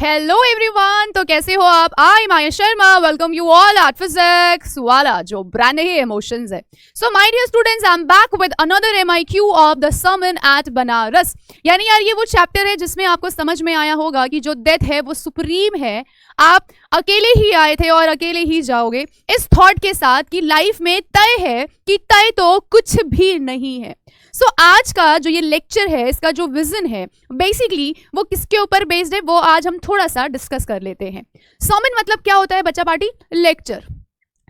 Hello everyone, तो कैसे हो आप? I Maya Sharma welcome you all at physics Wallah, जो ब्रांड ही इमोशंस है। So my dear students, I am back with another MIQ of the sermon at Banaras. यानी यार ये वो चैप्टर है जिसमें आपको समझ में आया होगा कि जो डेथ है वो सुप्रीम है। आप अकेले ही आए थे और अकेले ही जाओगे, इस थॉट के साथ कि लाइफ में तय है कि तय तो कुछ भी नहीं है। सो आज का जो ये लेक्चर है, इसका जो विजन है बेसिकली वो किसके ऊपर बेस्ड है, वो आज हम थोड़ा सा डिस्कस कर लेते हैं। सर्मन मतलब क्या होता है बच्चा पार्टी? लेक्चर,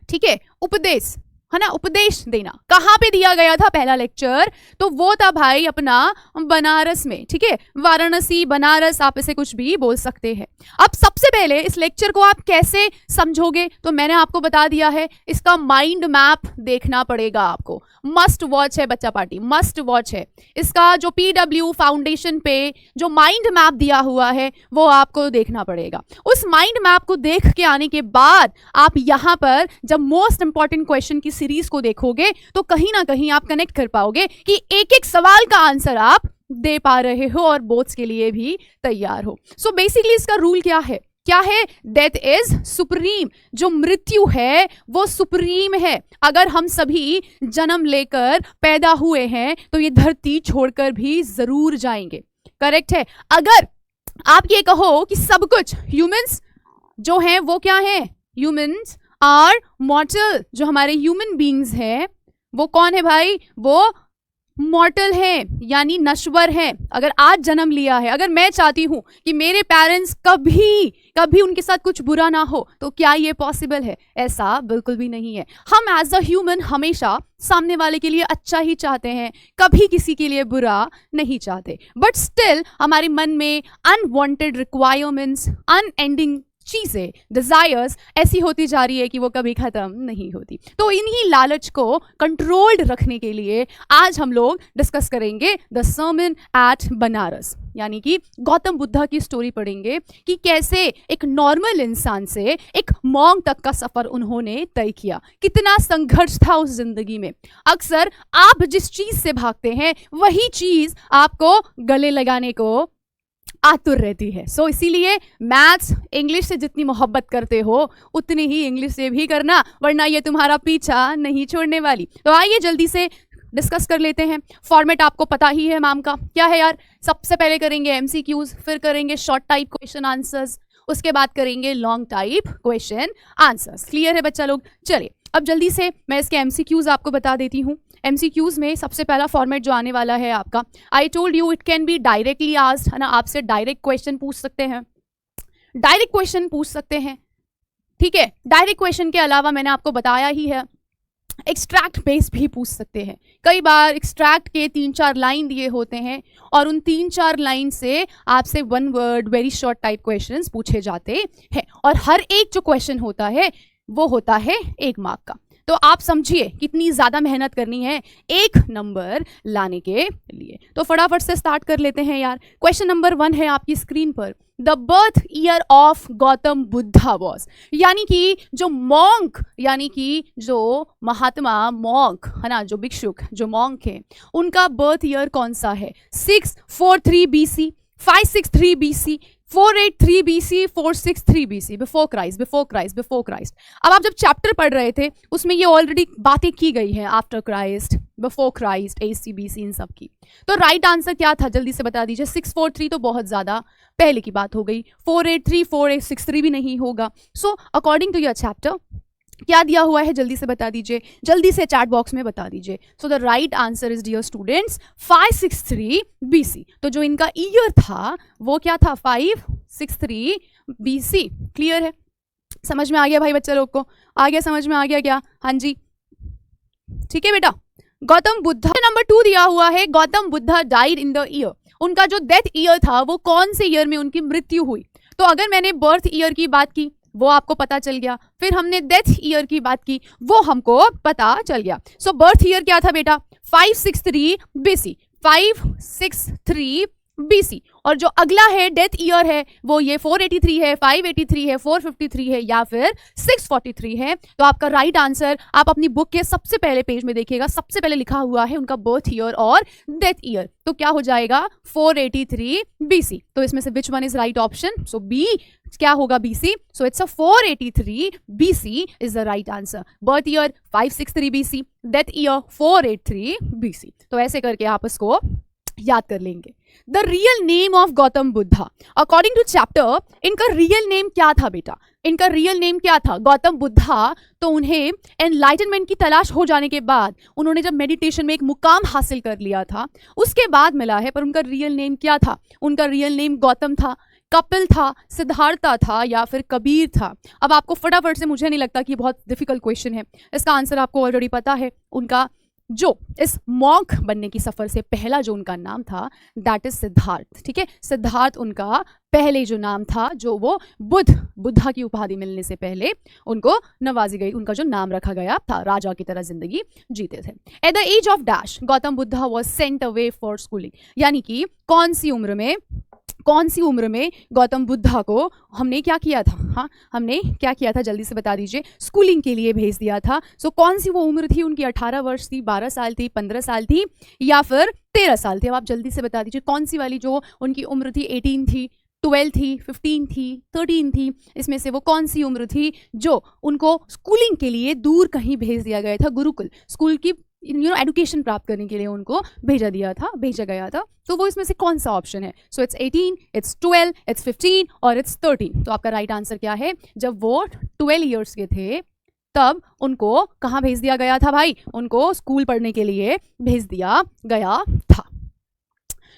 ठीक है, उपदेश है ना, उपदेश देना। कहाँ पे दिया गया था पहला लेक्चर? तो वो था भाई अपना बनारस में, ठीक है, वाराणसी, बनारस, आप इसे कुछ भी बोल सकते हैं। अब सबसे पहले इस लेक्चर को आप कैसे समझोगे, तो मैंने आपको बता दिया है, इसका माइंड मैप देखना पड़ेगा आपको। मस्ट वॉच है बच्चा पार्टी, मस्ट वॉच है। इसका जो PW फाउंडेशन पे जो माइंड मैप दिया हुआ है वो आपको देखना पड़ेगा। उस माइंड मैप को देख के आने के बाद आप यहाँ पर जब मोस्ट इंपॉर्टेंट क्वेश्चन की सीरीज को देखोगे तो कहीं ना कहीं आप कनेक्ट कर पाओगे कि एक एक सवाल का आंसर आप दे पा रहे हो और बोर्ड्स के लिए भी तैयार हो। सो बेसिकली इसका रूल क्या है? क्या है? Death is supreme. जो मृत्यु है वो सुप्रीम है। अगर हम सभी जन्म लेकर पैदा हुए हैं तो ये धरती छोड़कर भी जरूर जाएंगे, करेक्ट है। अगर आप ये कहो कि सब कुछ ह्यूमंस जो हैं वो क्या हैं? Humans are mortal. जो हमारे ह्यूमन बींग्स हैं वो कौन है भाई? वो मॉर्टल है, यानी नश्वर है। अगर आज जन्म लिया है, अगर मैं चाहती हूं कि मेरे पेरेंट्स कभी उनके साथ कुछ बुरा ना हो, तो क्या ये पॉसिबल है? ऐसा बिल्कुल भी नहीं है। हम एज अ ह्यूमन हमेशा सामने वाले के लिए अच्छा ही चाहते हैं, कभी किसी के लिए बुरा नहीं चाहते। बट स्टिल हमारे मन में अनवांटेड रिक्वायरमेंट्स, अनएंडिंग चीजें, डिजायर्स ऐसी होती जा रही है कि वो कभी खत्म नहीं होती। तो इन्हीं लालच को कंट्रोल्ड रखने के लिए आज हम लोग डिस्कस करेंगे द सर्मन एट बनारस, यानी कि गौतम बुद्धा की स्टोरी पढ़ेंगे कि कैसे एक नॉर्मल इंसान से एक मॉन्क तक का सफर उन्होंने तय किया। कितना संघर्ष था उस जिंदगी में। अक्सर आप जिस चीज से भागते हैं वही चीज आपको गले लगाने को आतुर रहती है। सो इसीलिए मैथ्स, इंग्लिश से जितनी मोहब्बत करते हो उतनी ही इंग्लिश से भी करना, वरना ये तुम्हारा पीछा नहीं छोड़ने वाली। तो आइए जल्दी से डिस्कस कर लेते हैं। फॉर्मेट आपको पता ही है मैम का, क्या है यार? सबसे पहले करेंगे MCQs, फिर करेंगे शॉर्ट टाइप क्वेश्चन आंसर्स, उसके बाद करेंगे long type question answers. Clear है बच्चा लोग? चलिए अब जल्दी से मैं इसके MCQs आपको बता देती हूँ। MCQs में सबसे पहला फॉर्मेट जो आने वाला है आपका, I told you it can be directly asked, है ना। आपसे डायरेक्ट क्वेश्चन पूछ सकते हैं, डायरेक्ट क्वेश्चन पूछ सकते हैं, ठीक है। डायरेक्ट क्वेश्चन के अलावा मैंने आपको बताया ही है एक्सट्रैक्ट बेस भी पूछ सकते हैं। कई बार एक्सट्रैक्ट के 3-4 लाइन दिए होते हैं और उन 3-4 लाइन से आपसे 1 word very short type questions पूछे जाते हैं, और हर एक जो क्वेश्चन होता है वो होता है 1 मार्क का। तो आप समझिए कितनी ज्यादा मेहनत करनी है 1 नंबर लाने के लिए। तो फटाफट से स्टार्ट कर लेते हैं यार। क्वेश्चन नंबर 1 है आपकी स्क्रीन पर, the birth year of Gautam Buddha was, यानी कि जो मॉन्क, यानी कि जो महात्मा मॉन्क है ना, जो भिक्षुक, जो मॉन्क है, उनका बर्थ ईयर कौन सा है? 643 BC, 563 BC, 483 BC, 463 BC, before Christ, before Christ, before Christ. अब आप जब चैप्टर पढ़ रहे थे उसमें ये ऑलरेडी बातें की गई हैं, after Christ, before Christ, AC BC, इन सब की। तो राइट आंसर क्या था जल्दी से बता दीजिए। 643 तो बहुत ज्यादा पहले की बात हो गई, 483, 463 भी नहीं होगा। So according to your chapter क्या दिया हुआ है जल्दी से बता दीजिए, जल्दी से चैट बॉक्स में बता दीजिए। So the right answer is dear students 563 BC। तो जो इनका ईयर था वो क्या था? 563 BC। क्लियर है? समझ में आ गया भाई बच्चा लोग को? आ गया, समझ में आ गया क्या? हाँ जी, ठीक है बेटा। गौतम बुद्धा नंबर 2 दिया हुआ है, Gautam Buddha died in the year. उनका जो डेथ ईयर था वो कौन से ईयर में उनकी मृत्यु हुई? तो अगर मैंने बर्थ ईयर की बात की वो आपको पता चल गया, फिर हमने डेथ ईयर की बात की वो हमको पता चल गया। सो बर्थ ईयर क्या था बेटा? 563 BC, 563 BC। और जो अगला है डेथ ईयर है वो ये 483 है, 583 है, 453 है या फिर 643 है। तो आपका राइट आंसर आप अपनी बुक के सबसे पहले पेज में देखिएगा, सबसे पहले लिखा हुआ है उनका बर्थ ईयर और डेथ ईयर। तो क्या हो जाएगा 483 BC। तो इसमें से which one is right option? So B क्या होगा BC? So it's a 483 BC is the right answer. Birth year 563 BC, death year 483 BC। तो ऐसे करके आप इसको याद कर लेंगे। The real name of Gautam Buddha according to chapter, इनका रियल नेम क्या था बेटा? इनका रियल नेम क्या था? गौतम बुद्धा। तो उन्हें एनलाइटनमेंट की तलाश हो जाने के बाद, उन्होंने जब मेडिटेशन में एक मुकाम हासिल कर लिया था उसके बाद मिला है, पर उनका रियल नेम क्या था? उनका रियल नेम गौतम था, कपिल था, सिद्धार्था था या फिर कबीर था? अब आपको फटाफट से, मुझे नहीं लगता कि बहुत डिफिकल्ट क्वेश्चन है, इसका आंसर आपको ऑलरेडी पता है। उनका जो इस मॉन्क बनने की सफर से पहला जो उनका नाम था दैट इज सिद्धार्थ। ठीक है, सिद्धार्थ उनका पहले जो नाम था, जो वो बुद्धा की उपाधि मिलने से पहले उनको नवाजी गई, उनका जो नाम रखा गया था, राजा की तरह जिंदगी जीते थे। At the age of dash Gautam Buddha was sent away for schooling, यानी कि कौन सी उम्र में गौतम बुद्धा को हमने क्या किया था? हाँ, हमने क्या किया था, जल्दी से बता दीजिए। स्कूलिंग के लिए भेज दिया था। सो कौन सी वो उम्र थी उनकी? 18 वर्ष थी, 12 साल थी, 15 साल थी या फिर 13 साल थी? अब आप जल्दी से बता दीजिए कौन सी वाली जो उनकी उम्र थी, 18 थी, 12 थी, 15 थी, 13 थी, इसमें से वो कौन सी उम्र थी जो उनको स्कूलिंग के लिए दूर कहीं भेज दिया गया था? गुरुकुल स्कूल की एडुकेशन प्राप्त करने के लिए उनको भेजा गया था। तो वो इसमें से कौन सा ऑप्शन है? सो इट्स 18, इट्स 12, इट्स 15 और इट्स 13। तो आपका राइट आंसर क्या है? जब वो 12 ईयर्स के थे तब उनको कहाँ भेज दिया गया था भाई? उनको स्कूल पढ़ने के लिए भेज दिया गया था।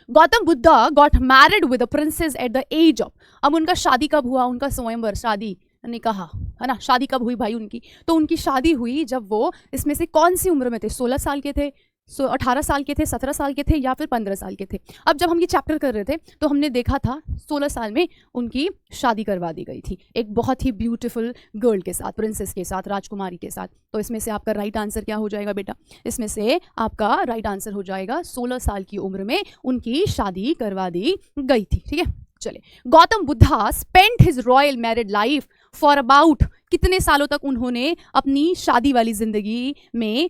Gautam Buddha got married with a princess at the age of, अब उनका शादी कब हुआ? उनका स्वयंवर, शादी ने कहा है ना, शादी कब हुई भाई उनकी? तो उनकी शादी हुई जब वो इसमें से कौन सी उम्र में थे? 16 साल के थे, 18 साल के थे, 17 साल के थे या फिर 15 साल के थे? अब जब हम ये चैप्टर कर रहे थे तो हमने देखा था 16 साल में उनकी शादी करवा दी गई थी एक बहुत ही ब्यूटीफुल गर्ल के साथ, प्रिंसेस के साथ, राजकुमारी के साथ। तो इसमें से आपका राइट आंसर क्या हो जाएगा बेटा? इसमें से आपका राइट आंसर हो जाएगा 16 साल की उम्र में उनकी शादी करवा दी गई थी। ठीक है, चले। Gautam Buddha spent his royal married life for about, कितने सालों तक उन्होंने अपनी शादी वाली जिंदगी में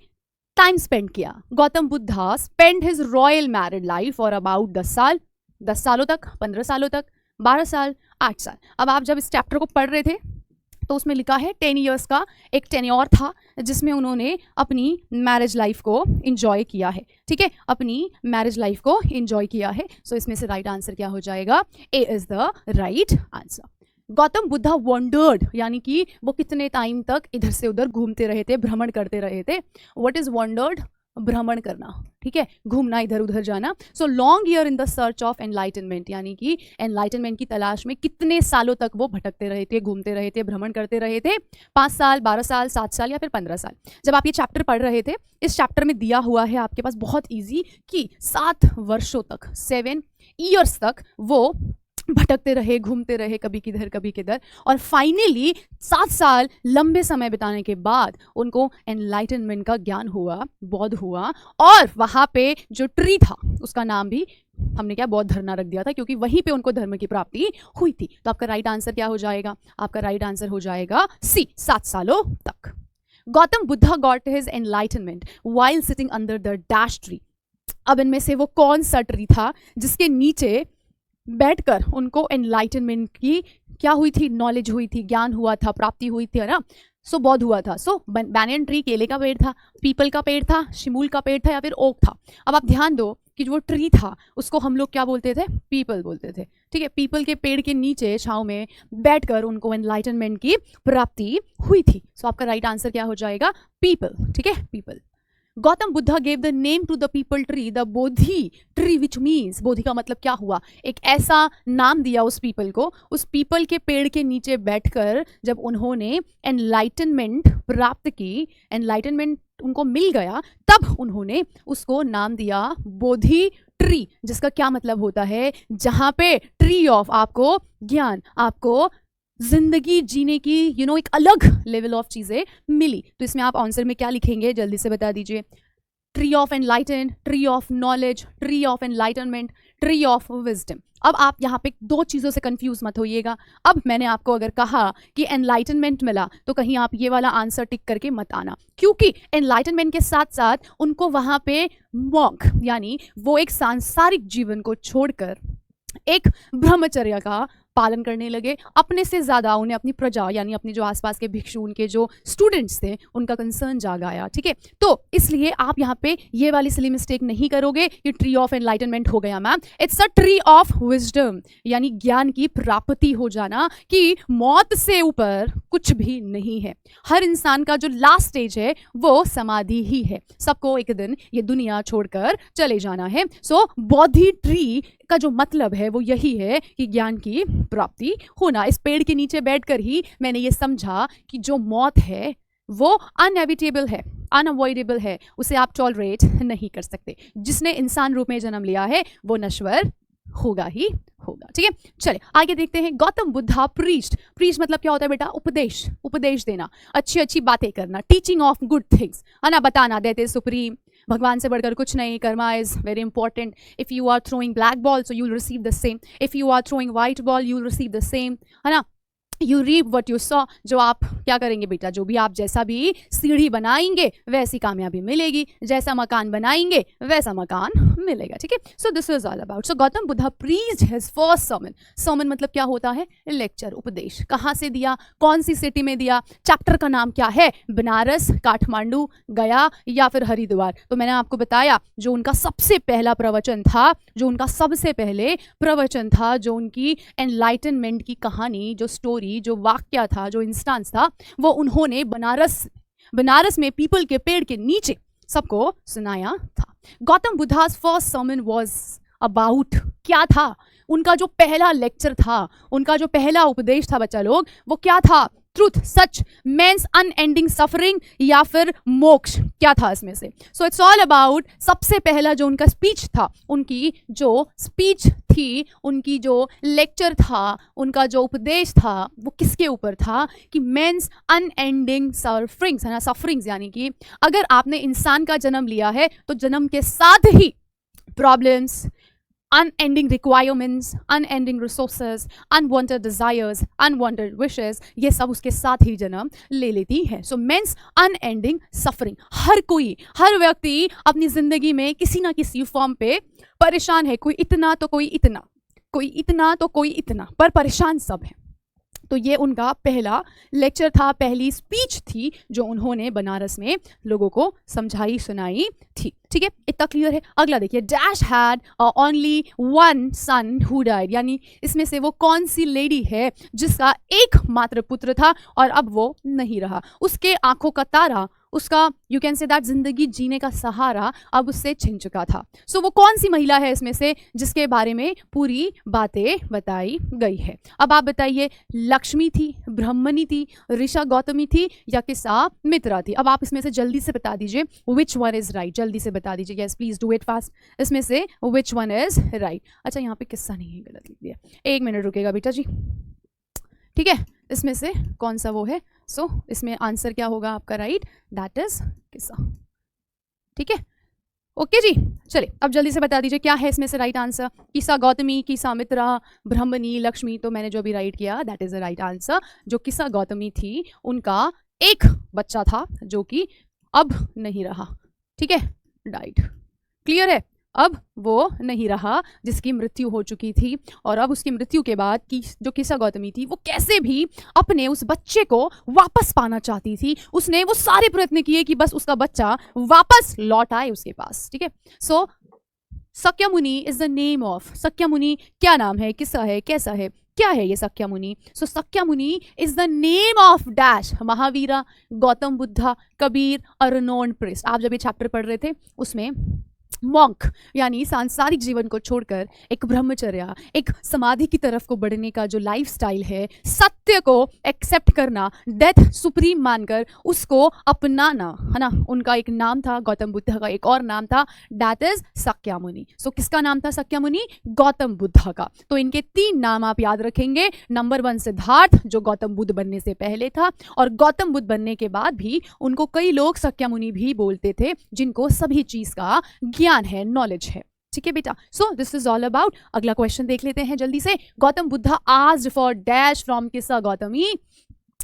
टाइम स्पेंड किया? Gautam Buddha spend his royal married life for about 10 साल, 10 सालों तक, 15 सालों तक, 12 साल, 8 साल। अब आप जब इस चैप्टर को पढ़ रहे थे तो उसमें लिखा है 10 ईयर्स का एक टेन्योर था जिसमें उन्होंने अपनी मैरिज लाइफ को एंजॉय किया है। ठीक है, अपनी मैरिज लाइफ को एंजॉय किया है। सो इसमें से राइट आंसर क्या हो जाएगा? A is the right answer. Gautam Buddha wandered, यानी कि वो कितने टाइम तक इधर से उधर घूमते रहे थे, भ्रमण करते रहे थे। What is wandered? भ्रमण करना, ठीक है, घूमना, इधर उधर जाना। So long year in the search of enlightenment, यानी कि एनलाइटनमेंट की तलाश में कितने सालों तक वो भटकते रहे थे, घूमते रहे थे, भ्रमण करते रहे थे? 5 साल, 12 साल, 7 साल या फिर 15 साल? जब आप ये चैप्टर पढ़ रहे थे, इस चैप्टर में दिया हुआ है आपके पास बहुत ईजी कि 7 वर्षों तक, 7 ईयर्स तक वो भटकते रहे, घूमते रहे, कभी किधर कभी किधर, और फाइनली 7 साल लंबे समय बिताने के बाद उनको एनलाइटनमेंट का ज्ञान हुआ, बोध हुआ, और वहाँ पे जो ट्री था उसका नाम भी हमने क्या बौद्ध धरना रख दिया था, क्योंकि वहीं पे उनको धर्म की प्राप्ति हुई थी। तो आपका राइट आंसर क्या हो जाएगा? आपका राइट आंसर हो जाएगा सी, 7 सालों तक। Gautam Buddha got his enlightenment while sitting under the dash tree. अब इनमें से वो कौन सा ट्री था जिसके नीचे बैठकर उनको एनलाइटनमेंट की क्या हुई थी? नॉलेज हुई थी, ज्ञान हुआ था, प्राप्ति हुई थी, है ना। सो बौद्ध हुआ था। सो बैनियन ट्री केले का पेड़ था, पीपल का पेड़ था, शिमूल का पेड़ था या फिर ओक था? अब आप ध्यान दो कि जो ट्री था उसको हम लोग क्या बोलते थे? पीपल बोलते थे। ठीक है, पीपल के पेड़ के नीचे छांव में बैठकर उनको एनलाइटनमेंट की प्राप्ति हुई थी। सो आपका राइट आंसर क्या हो जाएगा? पीपल। ठीक है, peepal. Gautam Buddha gave the name to the peepal tree the bodhi tree, which means, bodhi का मतलब क्या हुआ? एक ऐसा नाम दिया उस पीपल को, उस पीपल के पेड़ के नीचे बैठकर जब उन्होंने एनलाइटनमेंट प्राप्त की, एनलाइटनमेंट उनको मिल गया, तब उन्होंने उसको नाम दिया बोधि ट्री, जिसका क्या मतलब होता है? जहाँ पे ट्री ऑफ आपको ज्ञान, आपको जिंदगी जीने की एक अलग लेवल ऑफ चीजें मिली। तो इसमें आप आंसर में क्या लिखेंगे? जल्दी से बता दीजिए। Tree of enlighten, tree of knowledge, tree of enlightenment, tree of wisdom. अब आप यहाँ पे दो चीज़ों से कंफ्यूज मत होइएगा। अब मैंने आपको अगर कहा कि एनलाइटनमेंट मिला तो कहीं आप ये वाला आंसर टिक करके मत आना, क्योंकि एनलाइटनमेंट के साथ साथ उनको वहाँ पे मॉन्क यानी वो एक सांसारिक जीवन को छोड़कर एक ब्रह्मचर्य का पालन करने लगे। अपने से ज़्यादा उन्हें अपनी प्रजा यानी अपने जो आसपास के भिक्षु, उनके जो स्टूडेंट्स थे, उनका कंसर्न जाग आया। ठीक है, तो इसलिए आप यहाँ पे ये वाली सिली मिस्टेक नहीं करोगे कि ट्री ऑफ एनलाइटनमेंट हो गया ma'am. It's a tree of wisdom यानी ज्ञान की प्राप्ति हो जाना, कि मौत से ऊपर कुछ भी नहीं है। हर इंसान का जो लास्ट स्टेज है वो समाधि ही है। सबको एक दिन ये दुनिया छोड़कर चले जाना है। सो बोधि ट्री का जो मतलब है वो यही है कि ज्ञान की प्राप्ति होना। इस पेड़ के नीचे बैठकर ही मैंने ये समझा कि जो मौत है वो अनएविटेबल है, अनअवॉइडेबल है, उसे आप टॉलरेट नहीं कर सकते। जिसने इंसान रूप में जन्म लिया है वो नश्वर होगा ही होगा। ठीक है, चले आगे देखते हैं। गौतम बुद्धा प्रीच्ड। प्रीच मतलब क्या होता है बेटा? उपदेश, उपदेश देना, अच्छी अच्छी बातें करना, टीचिंग ऑफ गुड थिंग्स, है ना, बताना, देते सुप्रीम, भगवान से बढ़कर कुछ नहीं, karma is very important. If you are throwing black ball so you will receive the same, if you are throwing white ball you will receive the same, है ना। You reap what you sow, जो आप क्या करेंगे बेटा, जो भी आप जैसा भी सीढ़ी बनाएंगे वैसी कामयाबी मिलेगी, जैसा मकान बनाएंगे वैसा मकान मिलेगा। ठीक है, सो this is all about. So Gautam Buddha preached his first sermon. Sermon मतलब क्या होता है? लेक्चर, उपदेश। कहाँ से दिया, कौन सी सिटी में दिया, चैप्टर का नाम क्या है? बनारस, काठमांडू, गया या फिर हरिद्वार। तो मैंने आपको बताया जो उनका सबसे पहला प्रवचन था, जो उनका सबसे पहले प्रवचन था, जो उनकी एनलाइटनमेंट की कहानी, जो स्टोरी, जो वाक्य था, जो इंस्टांस था, वो उन्होंने बनारस में पीपल के पेड़ के नीचे सबको सुनाया था। Gautam Buddha's first sermon was about, क्या था? उनका जो पहला लेक्चर था, उनका जो पहला उपदेश था बच्चा लोग, वो क्या था? ट्रूथ, सच, मेंस अनएंडिंग सफरिंग या फिर मोक्ष, क्या था इसमें से? So it's all about. सबसे पहला जो उनका स्पीच था, उनकी जो स्पीच थी, उनकी जो लेक्चर था, उनका जो उपदेश था, वो किसके ऊपर था? कि मेंस अनएंडिंग सफरिंग्स, है ना, सफरिंग्स यानी कि अगर आपने इंसान का जन्म लिया है तो जन्म के साथ ही problems, unending requirements, unending resources, unwanted desires, unwanted wishes, ये सब उसके साथ ही जन्म ले लेती है। So means unending suffering। हर कोई, हर व्यक्ति अपनी जिंदगी में किसी ना किसी फॉर्म पे परेशान है। कोई इतना तो कोई इतना, कोई इतना तो कोई इतना, पर परेशान सब है। तो ये उनका पहला लेक्चर था, पहली स्पीच थी जो उन्होंने बनारस में लोगों को समझाई सुनाई थी। ठीक है, इतना क्लियर है। अगला देखिए, dash had only one son who died, यानी इसमें से वो कौन सी लेडी है जिसका एक मात्र पुत्र था और अब वो नहीं रहा। उसके आंखों का तारा, उसका यू कैन से दैट जिंदगी जीने का सहारा अब उससे छिन चुका था। सो वो कौन सी महिला है इसमें से जिसके बारे में पूरी बातें बताई गई है? अब आप बताइए, लक्ष्मी थी, ब्रह्मणी थी, ऋषा गौतमी थी या किस्सा मित्रा थी? अब आप इसमें से जल्दी से बता दीजिए विच वन इज राइट, जल्दी से बता दीजिए। Yes please do it fast. इसमें से विच वन इज राइट? अच्छा यहाँ पे किस्सा नहीं है, गलत लिख दिया। एक मिनट रुकेगा बेटा जी। ठीक है, इसमें से कौन सा वो है? सो इसमें आंसर क्या होगा आपका? राइट, दैट इज किस्सा। ठीक है, ओके जी। चलिए अब जल्दी से बता दीजिए क्या है इसमें से राइट आंसर? किस्सा गौतमी, किस्सा मित्रा, ब्रह्मणी, लक्ष्मी। तो मैंने जो भी राइट किया that is the right answer. जो किस्सा गौतमी थी उनका एक बच्चा था जो कि अब नहीं रहा। ठीक है, डाइड। क्लियर है? अब वो नहीं रहा, जिसकी मृत्यु हो चुकी थी। और अब उसकी मृत्यु के बाद की जो किस्सा गौतमी थी वो कैसे भी अपने उस बच्चे को वापस पाना चाहती थी। उसने वो सारे प्रयत्न किए कि बस उसका बच्चा वापस लौट आए उसके पास। ठीक है, सो Shakyamuni is the name of, Shakyamuni क्या नाम है, किस्सा है, कैसा है, क्या है ये Shakyamuni? So Shakyamuni is the name of dash, Mahavira, Gautam Buddha, Kabir, a renowned priest. आप जब ये चैप्टर पढ़ रहे थे उसमें मॉन्क यानी सांसारिक जीवन को छोड़कर एक ब्रह्मचर्य, एक समाधि की तरफ को बढ़ने का जो लाइफस्टाइल है, सत्य को एक्सेप्ट करना, डेथ सुप्रीम मानकर उसको अपनाना, है ना, उनका एक नाम था। गौतम बुद्ध का एक और नाम था, दैट इज सक्यामुनि। सो किसका नाम था सक्यामुनि? गौतम बुद्ध का। तो इनके 3 नाम आप याद रखेंगे। नंबर 1 सिद्धार्थ, जो गौतम बुद्ध बनने से पहले था, और गौतम बुद्ध बनने के बाद भी उनको कई लोग सक्यामुनि भी बोलते थे, जिनको सभी चीज का ज्ञान है, नॉलेज है। ठीक है बेटा. So this is all about. अगला क्वेश्चन देख लेते हैं जल्दी से. Gautam Buddha asked for dash from Kisa Gotami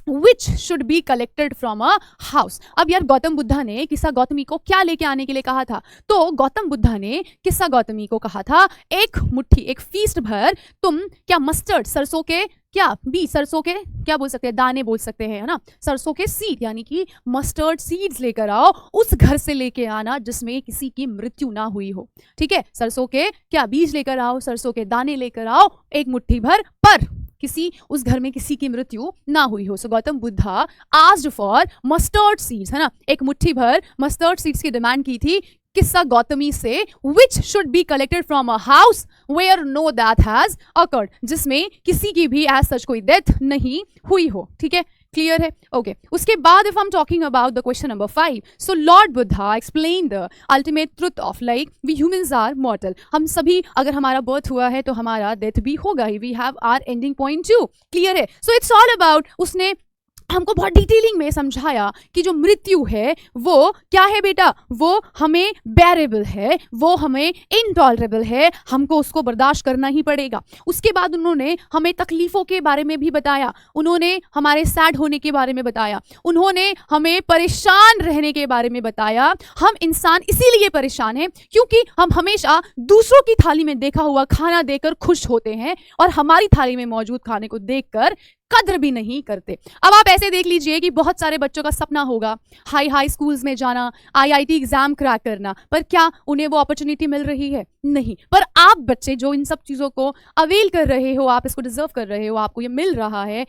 which should be collected from a house. अब यार गौतम बुद्धा ने किस्सा गौतमी को क्या लेके आने के लिए कहा था? तो गौतम बुद्धा ने किस्सा गौतमी को कहा था एक मुट्ठी, एक फीस्ट भर तुम क्या मस्टर्ड, सरसों के क्या बीज, सरसों के क्या बोल सकते हैं, दाने बोल सकते हैं, है ना, सरसों के सीड यानी कि मस्टर्ड सीड्स लेकर आओ. उस घर से लेके आना जिसमें किसी की मृत्यु ना हुई हो. ठीक है, सरसों के क्या बीज लेकर आओ, सरसों के दाने लेकर आओ, एक मुट्ठी भर, पर किसी उस घर में किसी की मृत्यु ना हुई हो. So Gautam Buddha asked for mustard seeds, है ना, एक मुट्ठी भर मस्टर्ड सीड्स की डिमांड की थी किस्सा गौतमी से, which should be collected from a house where no death has occurred, जिसमें किसी की भी एज सच कोई डेथ नहीं हुई हो. ठीक है, क्लियर है? ओके. उसके बाद if I am talking about the question number 5, so lord Buddha explain the ultimate truth of like we humans are mortal. हम सभी अगर हमारा बर्थ हुआ है तो हमारा डेथ भी होगा ही. We have our ending point too. Clear है? सो इट्स ऑल अबाउट, उसने हमको बहुत डिटेलिंग में समझाया कि जो मृत्यु है वो क्या है बेटा, वो हमें बेरेबल है, वो हमें इनटॉलरेबल है, हमको उसको बर्दाश्त करना ही पड़ेगा. उसके बाद उन्होंने हमें तकलीफ़ों के बारे में भी बताया, उन्होंने हमारे सैड होने के बारे में बताया, उन्होंने हमें परेशान रहने के बारे में बताया. हम इंसान इसीलिए परेशान हैं क्योंकि हम हमेशा दूसरों की थाली में देखा हुआ खाना देकर खुश होते हैं और हमारी थाली में मौजूद खाने को देखकर कद्र भी नहीं करते. अब आप ऐसे देख लीजिए कि बहुत सारे बच्चों का सपना होगा हाई स्कूल्स में जाना, आईआईटी एग्जाम क्रैक करना, पर क्या उन्हें वो अपॉर्चुनिटी मिल रही है? नहीं. पर आप बच्चे जो इन सब चीज़ों को अवेल कर रहे हो, आप इसको डिजर्व कर रहे हो, आपको ये मिल रहा है,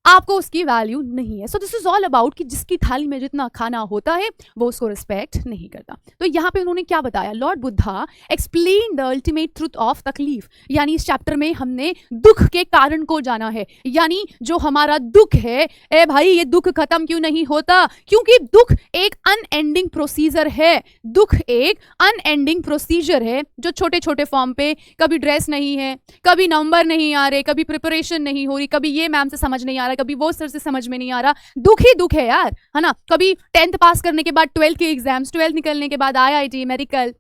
आपको उसकी वैल्यू नहीं है. सो दिस इज ऑल अबाउट कि जिसकी थाली में जितना खाना होता है वो उसको रिस्पेक्ट नहीं करता. तो यहाँ पे उन्होंने क्या बताया? Lord Buddha explain the ultimate truth of तकलीफ, यानी इस चैप्टर में हमने दुख के कारण को जाना है. यानी जो हमारा दुख है, ए भाई ये दुख खत्म क्यों नहीं होता? क्योंकि दुख एक अनएंडिंग प्रोसीजर है. दुख एक अनएंडिंग प्रोसीजर है जो छोटे छोटे फॉर्म पे, कभी ड्रेस नहीं है, कभी नंबर नहीं आ रहे, कभी प्रिपरेशन नहीं हो रही, कभी ये मैम से समझ नहीं आ रहा, कभी वो सर से समझ में नहीं आ रहा. दुख ही दुख है यार, है ना. कभी 10th पास करने के बाद 12th के एग्जाम्स, 12th निकलने के बाद आईआईटी, मेडिकल,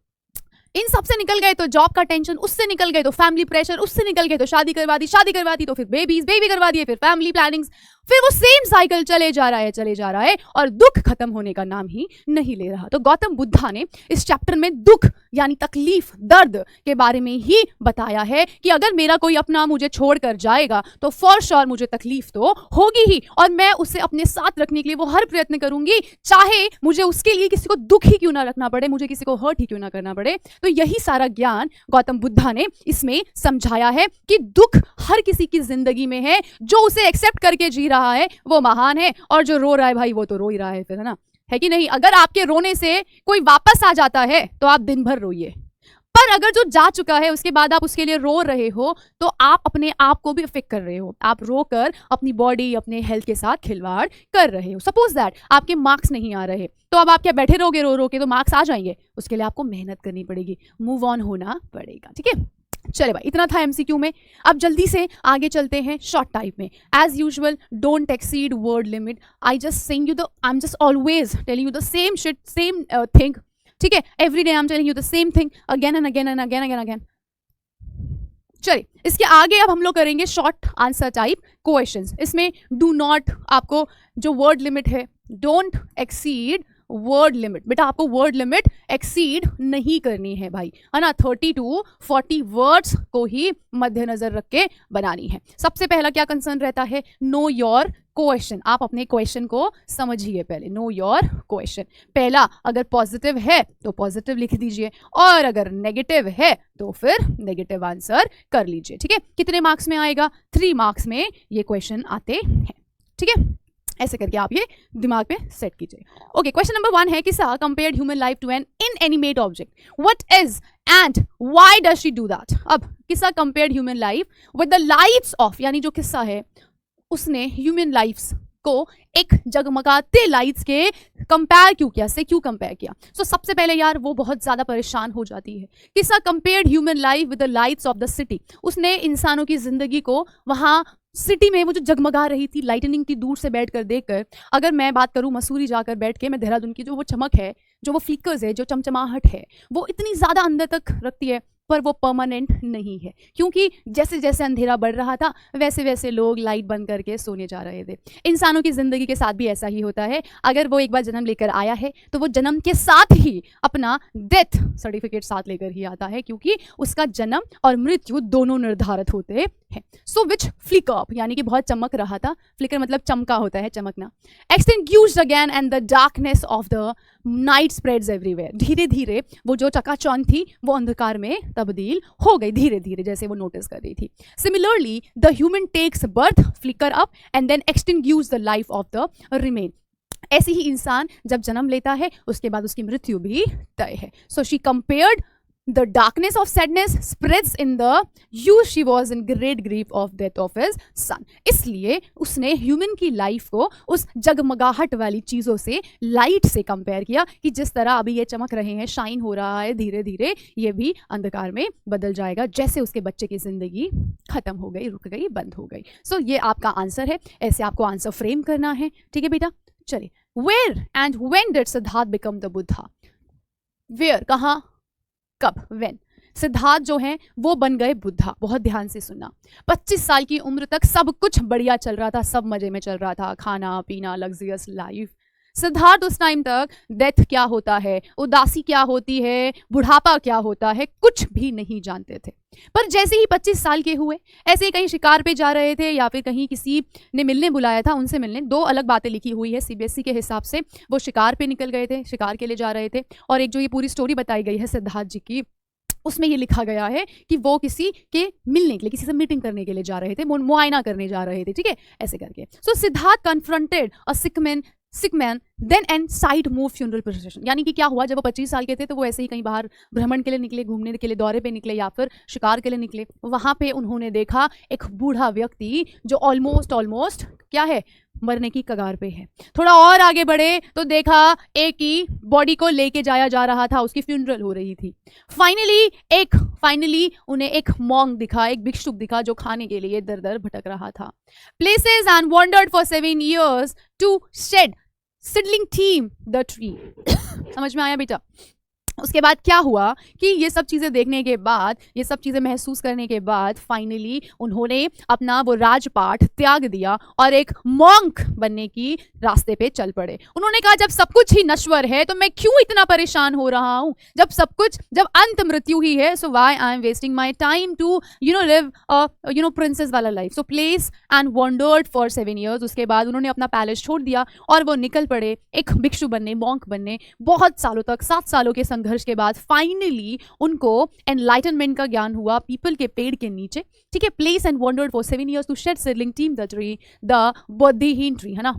इन सब से निकल गए तो जॉब का टेंशन, उससे निकल गए तो फैमिली प्रेशर, उससे निकल गए तो शादी करवा दी तो फिर बेबी करवा दिए, फिर फैमिली प्लानिंग्स, फिर वो सेम साइकिल चले जा रहा है और दुख खत्म होने का नाम ही नहीं ले रहा. तो गौतम बुद्धा ने इस चैप्टर में दुख यानी तकलीफ, दर्द के बारे में ही बताया है कि अगर मेरा कोई अपना मुझे छोड़कर जाएगा तो फॉर श्योर मुझे तकलीफ तो होगी ही, और मैं उसे अपने साथ रखने के लिए वो हर प्रयत्न करूंगी, चाहे मुझे उसके लिए किसी को दुख ही क्यों ना रखना पड़े, मुझे किसी को हर्ट ही क्यों ना करना पड़े. तो यही सारा ज्ञान गौतम बुद्धा ने इसमें समझाया है कि दुख हर किसी की जिंदगी में है. जो उसे एक्सेप्ट करके जी रहा है वो महान है, और जो रो रहा है भाई वो तो रो ही रहा है फिर, है ना, है कि नहीं. अगर आपके रोने से कोई वापस आ जाता है तो आप दिन भर रोइए, पर अगर जो जा चुका है उसके बाद आप उसके लिए रो रहे हो तो आप अपने आप को भी अफेक्ट कर रहे हो. आप रोकर अपनी बॉडी, अपने हेल्थ के साथ खिलवाड़ कर रहे हो. सपोज दैट आपके मार्क्स नहीं आ रहे तो अब आप क्या बैठे रहोगे रो के? तो मार्क्स आ जाएंगे, उसके लिए आपको मेहनत करनी पड़ेगी, मूव ऑन होना पड़ेगा. ठीक है, चले भाई, इतना था एमसीक्यू में. अब जल्दी से आगे चलते हैं शॉर्ट टाइप में. As usual, don't exceed word limit. I am just always telling you the same shit, same thing. ठीक है, every day I am telling you the same thing again and again and again again again. चलिए, इसके आगे अब हम लोग करेंगे short answer type questions. इसमें डू नॉट, आपको जो वर्ड लिमिट है, डोंट एक्सीड वर्ड लिमिट. बेटा आपको वर्ड लिमिट एक्सीड नहीं करनी है भाई, है ना. 30 to 40 वर्ड्स को ही मद्देनजर रख के बनानी है. सबसे पहला क्या कंसर्न रहता है? Know your question. आप अपने क्वेश्चन को समझिए पहले. Know your question. पहला, अगर पॉजिटिव है तो पॉजिटिव लिख दीजिए, और अगर नेगेटिव है तो फिर नेगेटिव आंसर कर लीजिए. ठीक है, कितने मार्क्स में आएगा? 3 मार्क्स में ये क्वेश्चन आते हैं. ठीक है, ऐसे करके आप ये दिमाग में सेट कीजिए. ओके, क्वेश्चन नंबर 1 है, Kisa compared human life to an inanimate object. What is and why does she do that? अब Kisa compared human life with the lights of, यानी जो किस्सा है उसने ह्यूमन लाइफ्स को एक जगमगाते लाइट्स के कंपेयर क्यों किया, से क्यों कंपेयर किया? सो सबसे पहले यार वो बहुत ज़्यादा परेशान हो जाती है. Kisa compared human life with the lights of the city. उसने इंसानों की जिंदगी को वहाँ सिटी में वो जो जगमगा रही थी, लाइटनिंग थी, दूर से बैठकर देखकर. अगर मैं बात करूँ मसूरी जाकर बैठ के, मैं देहरादून की जो वो चमक है, जो वो फ्लिकर्स है, जो चमचमाहट है, वो इतनी ज़्यादा अंदर तक रखती है पर वो परमानेंट नहीं है, क्योंकि जैसे जैसे अंधेरा बढ़ रहा था वैसे वैसे लोग लाइट बंद करके सोने जा रहे थे। इंसानों की ज़िंदगी के साथ भी ऐसा ही होता है। अगर वो एक बार जन्म लेकर आया है तो वो जन्म के साथ ही अपना डेथ सर्टिफिकेट साथ लेकर ही आता है, क्योंकि उसका जन्म और मृत्यु दोनों निर्धारित होते हैं। सो विच फ्लिकर अप, यानी कि बहुत चमक रहा था, फ्लिकर मतलब चमका होता है, चमकना। Extinguished again and the darkness of the night spreads everywhere, धीरे धीरे वो जो चकाचौंध थी वो अंधकार में तब्दील हो गई, धीरे धीरे जैसे वो नोटिस कर रही थी। Similarly the human takes birth, flicker up and then extinguish the life of the remain. ऐसे ही इंसान जब जन्म लेता है उसके बाद उसकी मृत्यु भी तय है। So she compared the darkness of sadness spreads in the youth, she was in great grief of death of his son। इसलिए उसने ह्यूमन की लाइफ को उस जगमगाहट वाली चीज़ों से, लाइट से कंपेयर किया कि जिस तरह अभी ये चमक रहे हैं, शाइन हो रहा है, धीरे धीरे ये भी अंधकार में बदल जाएगा जैसे उसके बच्चे की ज़िंदगी खत्म हो गई, रुक गई, बंद हो गई। सो ये आपका आंसर है, ऐसे आपको आंसर फ्रेम करना है, ठीक है बेटा। चलिए, where and when did Siddhartha become the Buddha? Where, कहाँ, कब, व्हेन? सिद्धार्थ जो हैं वो बन गए बुद्धा। बहुत ध्यान से सुनना। 25 साल की उम्र तक सब कुछ बढ़िया चल रहा था, सब मजे में चल रहा था, खाना पीना, लग्जरियस लाइफ। सिद्धार्थ उस टाइम तक डेथ क्या होता है, उदासी क्या होती है, बुढ़ापा क्या होता है, कुछ भी नहीं जानते थे। पर जैसे ही 25 साल के हुए, ऐसे ही कहीं शिकार पे जा रहे थे या फिर कहीं किसी ने मिलने बुलाया था, उनसे मिलने, दो अलग बातें लिखी हुई है सीबीएसई के हिसाब से। वो शिकार पे निकल गए थे, शिकार के लिए जा रहे थे, और एक जो ये पूरी स्टोरी बताई गई है सिद्धार्थ जी की, उसमें ये लिखा गया है कि वो किसी के मिलने के लिए, किसी से मीटिंग करने के लिए जा रहे थे, मुआयना करने जा रहे थे, ठीक है, ऐसे करके। So Siddhartha confronted a sick man then and side move funeral procession. यानी कि क्या हुआ, जब वो 25 साल के थे तो वो ऐसे ही कहीं बाहर भ्रमण के लिए निकले, घूमने के लिए, दौरे पे निकले या फिर शिकार के लिए निकले। वहाँ पे उन्होंने देखा एक बूढ़ा व्यक्ति जो ऑलमोस्ट क्या है, मरने की कगार पे है। थोड़ा और आगे बढ़े तो देखा एक ही बॉडी को लेके जाया जा रहा था, उसकी फ्यूनरल हो रही थी। फाइनली उन्हें एक मॉन्क दिखा, एक भिक्षुक दिखा जो खाने के लिए दर दर भटक रहा था। Places and wandered for 7 years to shed sidling theme the tree. समझ में आया बेटा? उसके बाद क्या हुआ कि ये सब चीज़ें देखने के बाद, ये सब चीज़ें महसूस करने के बाद फाइनली उन्होंने अपना वो राजपाट त्याग दिया और एक मॉन्क बनने की रास्ते पे चल पड़े। उन्होंने कहा जब सब कुछ ही नश्वर है तो मैं क्यों इतना परेशान हो रहा हूँ, जब अंत मृत्यु ही है, so why I am wasting my time to live princess वाला life. So place and wandered for 7 years। उसके बाद उन्होंने अपना पैलेस छोड़ दिया और वो निकल पड़े एक भिक्षु बनने, मॉन्क बनने। बहुत सालों तक, 7 सालों के संघर्ष के बाद फाइनली उनको एनलाइटनमेंट का ज्ञान हुआ पीपल के पेड़ के नीचे, ठीक है। Place and wandered for 7 years to shed seedling team the tree, the बोधिहीन ट्री, है ना।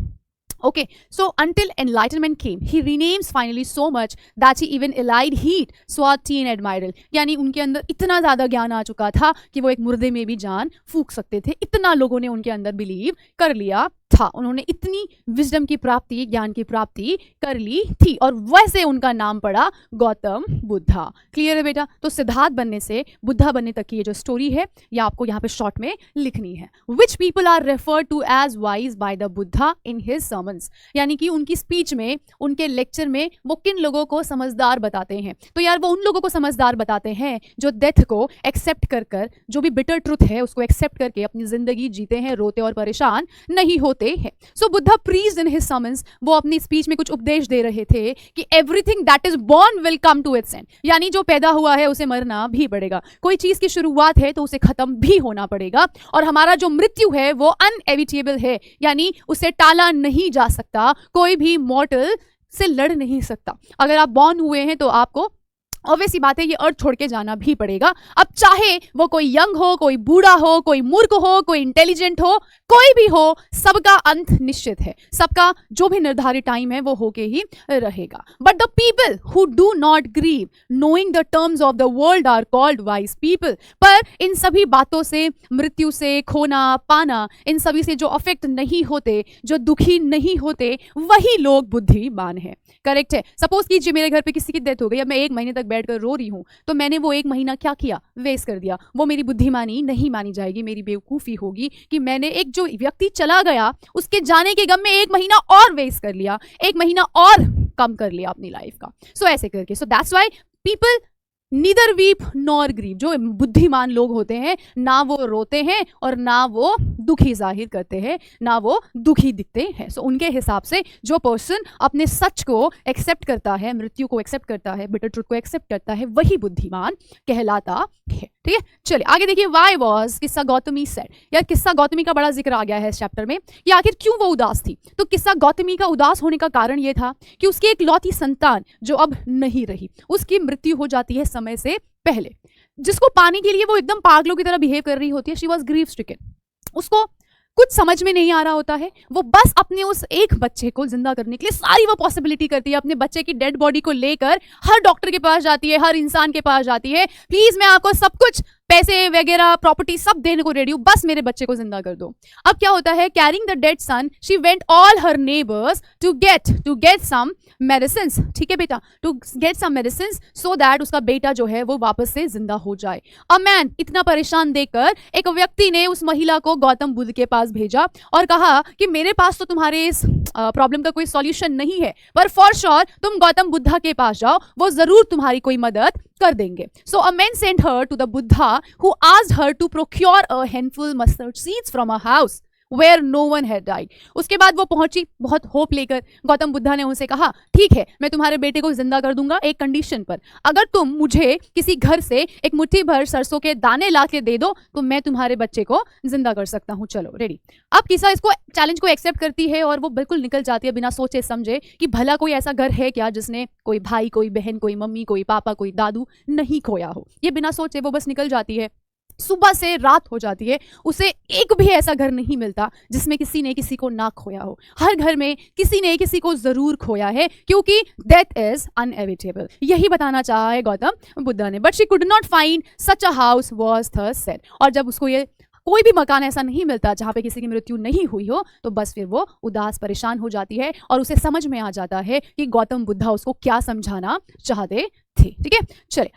Okay, so until enlightenment came, he renames finally so much that he even allied heat, swati and admiral। यानी उनके अंदर इतना ज़्यादा ज्ञान आ चुका था कि वो एक मुर्दे में भी जान फूंक सकते थे। इतना लोगों ने उनके अंदर बिलीव कर लिया था, उन्होंने इतनी विजडम की प्राप्ति, ज्ञान की प्राप्ति कर ली थी, और वैसे उनका नाम पड़ा गौतम बुद्धा। क्लियर है बेटा? तो सिद्धार्थ बनने से बुद्धा बनने तक की ये जो स्टोरी है ये आपको यहाँ पे शॉर्ट में लिखनी है। Which people are referred to as wise by the Buddha in his sermons. यानी कि उनकी स्पीच में, उनके लेक्चर में वो किन लोगों को समझदार बताते हैं? तो यार वो उन लोगों को समझदार बताते हैं जो डेथ को एक्सेप्ट कर जो भी बिटर ट्रुथ है उसको एक्सेप्ट करके अपनी जिंदगी जीते हैं, रोते और परेशान नहीं होते हैं। So Buddha preached in his sermons, वो अपनी स्पीच में कुछ उपदेश दे रहे थे कि everything that is born will come to its end. यानी जो पैदा हुआ है उसे मरना भी पड़ेगा, कोई चीज की शुरुआत है तो उसे खत्म भी होना पड़ेगा, और हमारा जो मृत्यु है वो अनएविटेबल है, यानी उसे टाला नहीं जा सकता, कोई भी मॉर्टल से लड़ नहीं सकता। अगर आप बॉर्न हुए हैं तो आपको ऑब्वियस सी बात है ये अर्थ छोड़ के जाना भी पड़ेगा। अब चाहे वो कोई यंग हो, कोई बूढ़ा हो, कोई मूर्ख हो, कोई इंटेलिजेंट हो, कोई भी हो, सबका अंत निश्चित है, सबका जो भी निर्धारित टाइम है वो होके ही रहेगा। But the people who do not grieve knowing the terms of the world are called wise people. पर इन सभी बातों से, मृत्यु से, खोना पाना, इन सभी से जो अफेक्ट नहीं होते, जो दुखी नहीं होते, वही लोग बुद्धिमान है। करेक्ट है? सपोज कीजिए मेरे घर पे किसी की डेथ हो गई, अब मैं 1 महीने तक बैठकर रो रही हूँ, तो मैंने वो 1 महीना क्या किया, वेस्ट कर दिया। वो मेरी बुद्धिमानी नहीं मानी जाएगी, मेरी बेवकूफ़ी होगी कि मैंने एक जो व्यक्ति चला गया उसके जाने के गम में 1 महीना और वेस्ट कर लिया, 1 महीना और कम कर लिया अपनी लाइफ का। सो ऐसे करके, so that's why people neither weep nor grieve, जो बुद्धिमान लोग होते हैं ना वो रोते हैं और ना वो दुखी जाहिर करते हैं, ना वो दुखी दिखते हैं। सो उनके हिसाब से जो पर्सन अपने सच को एक्सेप्ट करता है, मृत्यु को एक्सेप्ट करता है, बिटर ट्रुथ को एक्सेप्ट करता है, वही बुद्धिमान कहलाता है। ठीक है, चलिए आगे देखिए। वाई वॉज किस्सा गौतमी सेड, यार किस्सा गौतमी का बड़ा जिक्र आ गया है इस चैप्टर में कि आखिर क्यों वो उदास थी। तो किस्सा गौतमी का उदास होने का कारण ये था कि उसकी एक लौती संतान जो अब नहीं रही, उसकी मृत्यु हो जाती है समय से पहले, जिसको पाने के लिए वो एकदम पागलों की तरह बिहेव कर रही होती है। शी वॉज ग्रीफ स्ट्रिकन, उसको कुछ समझ में नहीं आ रहा होता है, वो बस अपने उस एक बच्चे को जिंदा करने के लिए सारी वो पॉसिबिलिटी करती है, अपने बच्चे की डेड बॉडी को लेकर हर डॉक्टर के पास जाती है, हर इंसान के पास जाती है, प्लीज मैं आपको सब कुछ पैसे वगैरह प्रॉपर्टी सब देने को रेडी हूं, बस मेरे बच्चे को जिंदा कर दो। अब क्या होता है, carrying the dead son she went all her neighbours to get some medicines, ठीक है बेटा, to get some medicines so that उसका बेटा जो है वो वापस से जिंदा हो जाए। अ मैन, इतना परेशान देखकर एक व्यक्ति ने उस महिला को गौतम बुद्ध के पास भेजा और कहा कि मेरे पास तो तुम्हारे इस प्रॉब्लम का कोई सॉल्यूशन नहीं है, पर फॉर श्योर तुम गौतम बुद्धा के पास जाओ, वो जरूर तुम्हारी कोई मदद कर देंगे। So a man sent her to the Buddha who asked her to procure a handful mustard seeds from a house where no one had died. उसके बाद वो पहुंची बहुत होप लेकर। गौतम बुद्धा ने उनसे कहा, ठीक है मैं तुम्हारे बेटे को जिंदा कर दूंगा एक कंडीशन पर, अगर तुम मुझे किसी घर से एक मुट्ठी भर सरसों के दाने ला के दे दो तो मैं तुम्हारे बच्चे को जिंदा कर सकता हूँ। चलो रेडी। अब किसा इसको चैलेंज को एक्सेप्ट करती है और वो बिल्कुल निकल जाती है बिना सोचे समझे कि भला कोई ऐसा घर है क्या जिसने कोई भाई, कोई बहन, कोई मम्मी, कोई पापा, कोई दादू नहीं खोया हो। ये बिना सोचे वो बस निकल जाती है। सुबह से रात हो जाती है, उसे एक भी ऐसा घर नहीं मिलता जिसमें किसी ने किसी को ना खोया हो। हर घर में किसी ने किसी को जरूर खोया है, क्योंकि डेथ इज अनएविटेबल, यही बताना चाहा है गौतम बुद्धा ने। But she could not find such a house was her said, और जब उसको ये कोई भी मकान ऐसा नहीं मिलता जहाँ पे किसी की मृत्यु नहीं हुई हो, तो बस फिर वो उदास परेशान हो जाती है और उसे समझ में आ जाता है कि गौतम बुद्धा उसको क्या समझाना चाहते थे। ठीक है, चले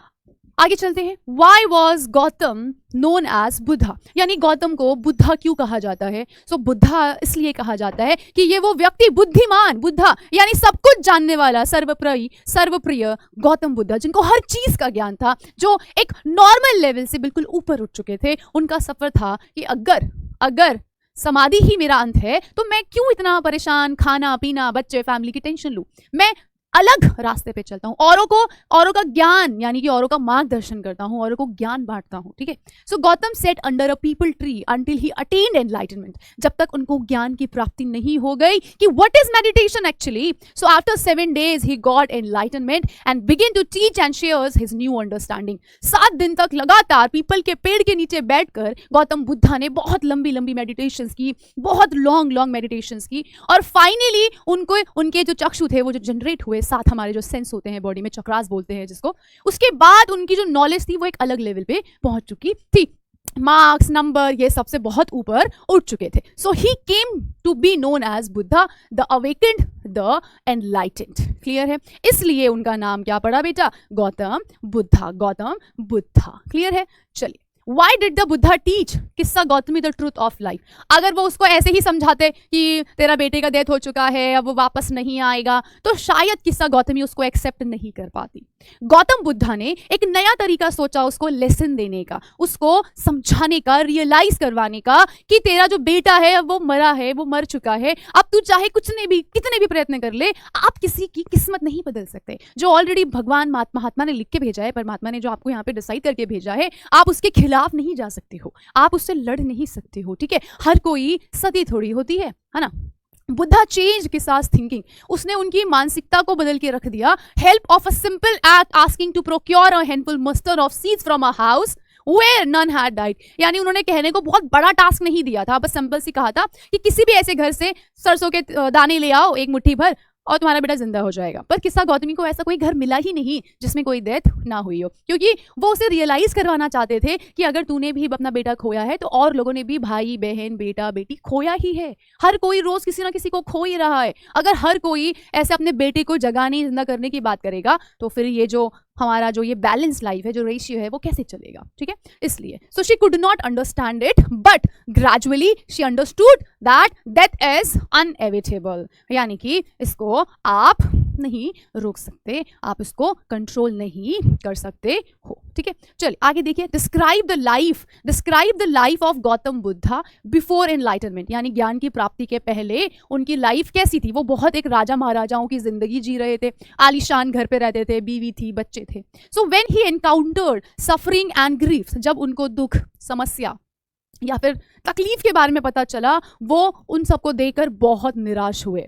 आगे चलते हैं। Why was Gautam known as Buddha, यानी गौतम को बुद्धा क्यों कहा जाता है? सो बुद्धा इसलिए कहा जाता है कि ये वो व्यक्ति बुद्धिमान, बुद्धा यानी सब कुछ जानने वाला, सर्वप्रिय गौतम बुद्धा, जिनको हर चीज का ज्ञान था, जो एक नॉर्मल लेवल से बिल्कुल ऊपर उठ चुके थे। उनका सफर था कि अगर समाधि ही मेरा अंत है तो मैं क्यों इतना परेशान, खाना पीना, बच्चे, फैमिली की टेंशन लूं, मैं अलग रास्ते पे चलता हूँ, औरों का ज्ञान यानी कि औरों का मार्गदर्शन करता हूँ, औरों को ज्ञान बांटता हूँ। ठीक है, so Gautam sat under a peepal tree until he attained enlightenment, जब तक उनको ज्ञान की प्राप्ति नहीं हो गई कि what is meditation actually. So after 7 days he got enlightenment and begin to teach and shares his new understanding. 7 दिन तक लगातार पीपल के पेड़ के नीचे बैठकर गौतम बुद्धा ने बहुत लंबी मेडिटेशंस की, बहुत लॉन्ग मेडिटेशंस की, और फाइनली उनके जो चक्षु थे वो जो जनरेट हुए, 7 हमारे जो सेंस होते हैं बॉडी में, चक्रास बोलते हैं जिसको, उसके बाद उनकी जो नॉलेज थी वो एक अलग लेवल पे पहुंच चुकी थी। मार्क्स, नंबर, ये सबसे बहुत ऊपर उठ चुके थे। So he came to be known as Buddha, the awakened, the enlightened. Clear है, इसलिए उनका नाम क्या पड़ा बेटा? गौतम बुद्धा। क्लियर है, चलिए। Why did the Buddha teach किस्सा Gautami the truth of life? अगर वो उसको ऐसे ही समझाते कि तेरा बेटे का डेथ हो चुका है, अब वो वापस नहीं आएगा, तो शायद किस्सा गौतमी उसको एक्सेप्ट नहीं कर पाती। गौतम बुद्धा ने एक नया तरीका सोचा उसको लेसन देने का, उसको समझाने का, रियलाइज करवाने का कि तेरा जो बेटा है वो मरा है, वो मर चुका है, अब तू चाहे कितने भी प्रयत्न कर ले, आप किसी की किस्मत नहीं बदल सकते। जो ऑलरेडी भगवान महात्मा ने लिख के भेजा है, परमात्मा ने जो आपको यहाँ पे डिसाइड करके भेजा है, आप उसके खिलाफ नहीं जा सकते हो, आप उससे लड़ नहीं सकते हो। ठीक है, हर कोई सती थोड़ी होती है ना। बुद्धा चेंज किसास थिंकिंग, उसने उनकी मानसिकता को बदल के रख दिया। Help of a simple act asking to procure a handful mustard of seeds from a house where none had died, यानी उन्होंने कहने को बहुत बड़ा टास्क नहीं दिया था, बस सिंपल सी कहा था कि किसी भी ऐसे घर से सरसों के दाने ले आओ एक मुट्ठी भर और तुम्हारा बेटा जिंदा हो जाएगा। पर किस्सा गौतमी को ऐसा कोई घर मिला ही नहीं जिसमें कोई डेथ ना हुई हो, क्योंकि वो उसे रियलाइज करवाना चाहते थे कि अगर तूने भी अपना बेटा खोया है तो और लोगों ने भी भाई, बहन, बेटा, बेटी खोया ही है। हर कोई रोज किसी ना किसी को खो ही रहा है। अगर हर कोई ऐसे अपने बेटे को जगाने, जिंदा करने की बात करेगा तो फिर ये जो हमारा जो ये बैलेंस लाइफ है, जो रेशियो है, वो कैसे चलेगा? ठीक है, इसलिए so she could not understand it, but gradually she understood that death is inevitable, यानी कि इसको आप नहीं रोक सकते, आप इसको कंट्रोल नहीं कर सकते हो। ठीक है, चलिए आगे देखिए। Describe the life of Gautam Buddha before enlightenment, यानी ज्ञान की प्राप्ति के पहले उनकी लाइफ कैसी थी। वो बहुत एक राजा महाराजाओं की जिंदगी जी रहे थे, आलीशान घर पे रहते थे, बीवी थी, बच्चे थे। So when he encountered suffering and grief, जब उनको दुख, समस्या या फिर तकलीफ के बारे में पता चला, वो उन सबको देखकर बहुत निराश हुए,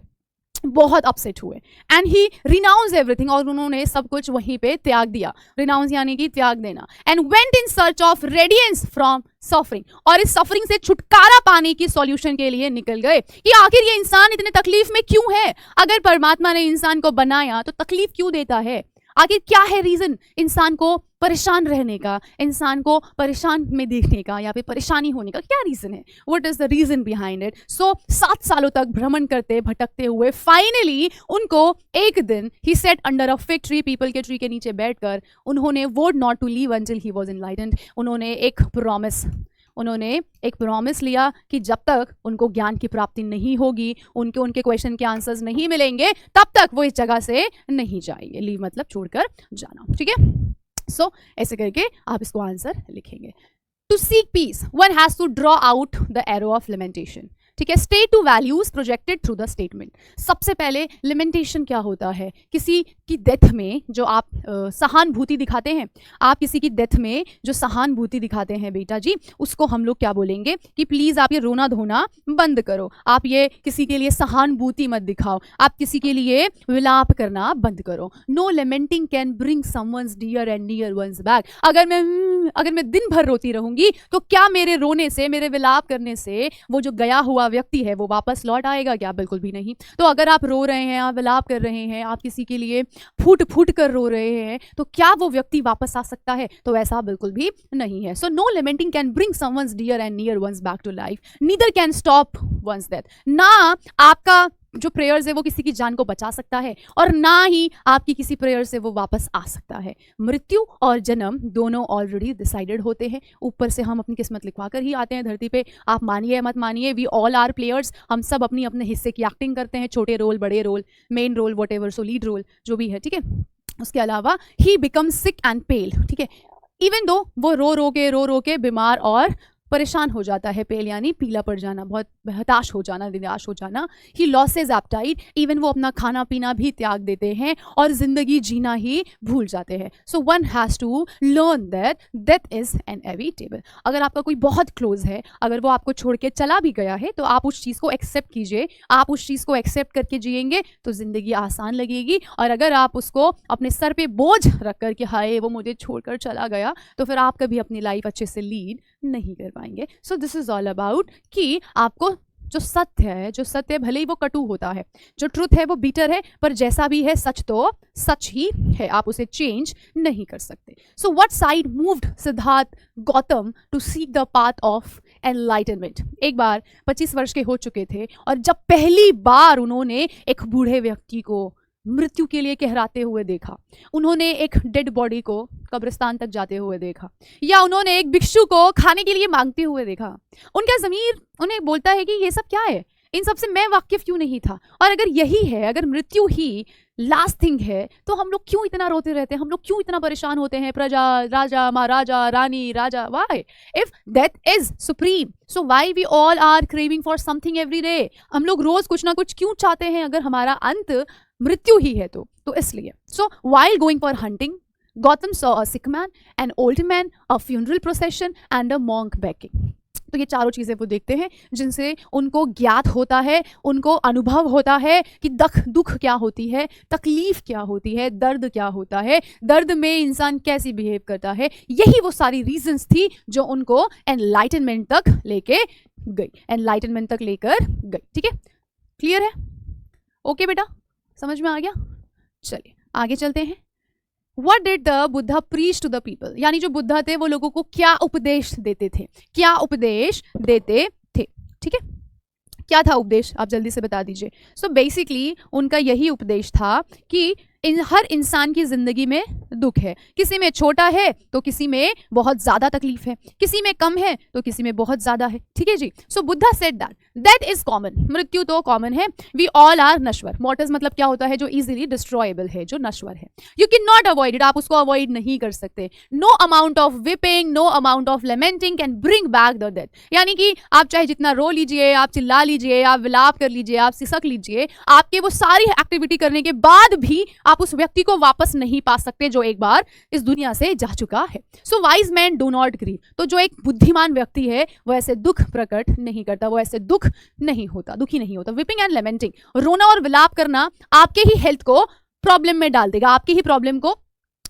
बहुत अपसेट हुए। एंड ही रिनाउंस एवरीथिंग, और उन्होंने सब कुछ वहीं पे त्याग दिया। रिनाउंस यानी कि त्याग देना। And went in search of radiance from suffering, और इस सफरिंग से छुटकारा पाने की सॉल्यूशन के लिए निकल गए कि आखिर ये इंसान इतने तकलीफ में क्यों है। अगर परमात्मा ने इंसान को बनाया तो तकलीफ क्यों देता है, आखिर क्या है रीजन इंसान को परेशान रहने का, इंसान को परेशान में देखने का या फिर परेशानी होने का, क्या रीजन है, what is the reason behind it. So 7 सालों तक भ्रमण करते भटकते हुए फाइनली उनको एक दिन he sat under a fig tree, peepal के ट्री के नीचे बैठकर उन्होंने vowed not to leave until he was enlightened, उन्होंने एक प्रॉमिस लिया कि जब तक उनको ज्ञान की प्राप्ति नहीं होगी, उनके क्वेश्चन के आंसर्स नहीं मिलेंगे, तब तक वो इस जगह से नहीं जाएंगे। लीव मतलब छोड़कर जाना। ठीक है, सो ऐसे करके आप इसको आंसर लिखेंगे। To seek peace one has to draw out the arrow of limitation. ठीक है, state two values projected through the statement. सबसे पहले लिमिटेशन क्या होता है, किसी की डेथ में जो आप सहानुभूति दिखाते हैं, आप किसी की डेथ में जो सहानुभूति दिखाते हैं बेटा जी, उसको हम लोग क्या बोलेंगे कि प्लीज आप ये रोना धोना बंद करो, आप ये किसी के लिए सहानुभूति मत दिखाओ, आप किसी के लिए विलाप करना बंद करो। No lamenting can bring someone's dear and near ones back. अगर मैं दिन भर रोती रहूंगी तो क्या मेरे रोने से, मेरे विलाप करने से वो जो गया हुआ व्यक्ति है वो वापस लौट आएगा क्या? बिल्कुल भी नहीं। तो अगर आप रो रहे हैं, आप विलाप कर रहे हैं, आप किसी के लिए फूट फूट कर रो रहे हैं, तो क्या वो व्यक्ति वापस आ सकता है? तो ऐसा बिल्कुल भी नहीं है। So no lamenting can bring someone's dear and near ones back to life, neither can stop one's death. ना आपका जो प्रेयर्स है वो किसी की जान को बचा सकता है और ना ही आपकी किसी प्रेयर से वो वापस आ सकता है। मृत्यु और जन्म दोनों ऑलरेडी डिसाइडेड होते हैं, ऊपर से हम अपनी किस्मत लिखवा कर ही आते हैं धरती पे। आप मानिए या मत मानिए, वी ऑल आर प्लेयर्स, हम सब अपनी अपने हिस्से की एक्टिंग करते हैं, छोटे रोल, बड़े role, main role, whatever, so lead role जो भी है। ठीक है, उसके अलावा he become sick and pale. ठीक है, इवन दो वो रो रो के बीमार और परेशान हो जाता है, पेल यानी पीला पड़ जाना, बहुत हताश हो जाना, निराश हो जाना। ही लॉसेज एपेटाइट, इवन वो अपना खाना पीना भी त्याग देते हैं और जिंदगी जीना ही भूल जाते हैं। So one has to learn that death is inevitable. अगर आपका कोई बहुत क्लोज है, अगर वो आपको छोड़ के चला भी गया है, तो आप उस चीज़ को एक्सेप्ट कीजिए। आप उस चीज़ को एक्सेप्ट करके जिएंगे तो जिंदगी आसान लगेगी, और अगर आप उसको अपने सर पे बोझ रख कर कि हाय वो मुझे छोड़कर चला गया, तो फिर आप कभी अपनी लाइफ अच्छे से लीड नहीं कर पाएंगे। सो दिस इज ऑल अबाउट कि आपको जो सत्य भले ही वो कटु होता है, जो ट्रुथ है वो बीटर है, पर जैसा भी है सच तो सच ही है, आप उसे चेंज नहीं कर सकते। So what side moved Siddhartha Gautam to seek the path of enlightenment? एक बार 25 वर्ष के हो चुके थे और जब पहली बार उन्होंने एक बूढ़े व्यक्ति को मृत्यु के लिए कहराते हुए देखा, उन्होंने एक डेड बॉडी को कब्रिस्तान तक जाते हुए देखा, या उन्होंने एक भिक्षु को खाने के लिए मांगते हुए देखा, उनका ज़मीर उन्हें बोलता है कि ये सब क्या है, इन सब से मैं वाकिफ क्यों नहीं था? और अगर यही है, अगर मृत्यु ही लास्ट थिंग है, तो हम लोग क्यों इतना रोते रहते हैं, हम लोग क्यों इतना परेशान होते हैं? प्रजा, राजा, महाराजा, रानी, राजा, why? If death is supreme, so why we all are craving for something every day? हम लोग रोज कुछ ना कुछ क्यों चाहते हैं अगर हमारा अंत मृत्यु ही है तो इसलिए। So while going for hunting, Gautam saw a sick man, an old man, a funeral procession and a monk begging. तो ये चारों चीज़ें वो देखते हैं जिनसे उनको ज्ञात होता है, उनको अनुभव होता है कि दुख क्या होती है, तकलीफ क्या होती है, दर्द क्या होता है, दर्द में इंसान कैसे बिहेव करता है। यही वो सारी रीजंस थी जो उनको एनलाइटनमेंट तक लेकर गई। ठीक है, क्लियर है? ओके बेटा, समझ में आ गया? चलिए आगे चलते हैं। What did the Buddha preach to the people? यानी जो बुद्धा थे वो लोगों को क्या उपदेश देते थे, ठीक है, क्या था उपदेश, आप जल्दी से बता दीजिए। सो बेसिकली उनका यही उपदेश था कि हर इंसान की जिंदगी में दुख है, किसी में छोटा है तो किसी में बहुत ज्यादा तकलीफ है, किसी में कम है तो किसी में बहुत ज्यादा है, ठीक है जी। So Buddha said that death is common, मृत्यु तो कॉमन है, वी ऑल आर नश्वर। मॉर्टस मतलब क्या होता है, जो इजीली डिस्ट्रॉयबल है, जो नश्वर है। You can not avoid it, आप उसको अवॉइड नहीं कर सकते। No amount of weeping, no amount of lamenting can bring back the death, यानी कि आप चाहे जितना रो लीजिए, आप चिल्ला लीजिए, आप विलाप कर लीजिए, आप सिसक लीजिए, आपके वो सारी एक्टिविटी करने के बाद भी आप उस व्यक्ति को वापस नहीं पा सकते जो एक बार इस दुनिया से जा चुका है। So wise man do not grieve, तो जो एक बुद्धिमान व्यक्ति है वो ऐसे दुख प्रकट नहीं करता, वो ऐसे दुखी नहीं होता। विपिंग एंड लेमेंटिंग, रोना और विलाप करना आपके ही हेल्थ को प्रॉब्लम में डाल देगा, आपकी ही प्रॉब्लम को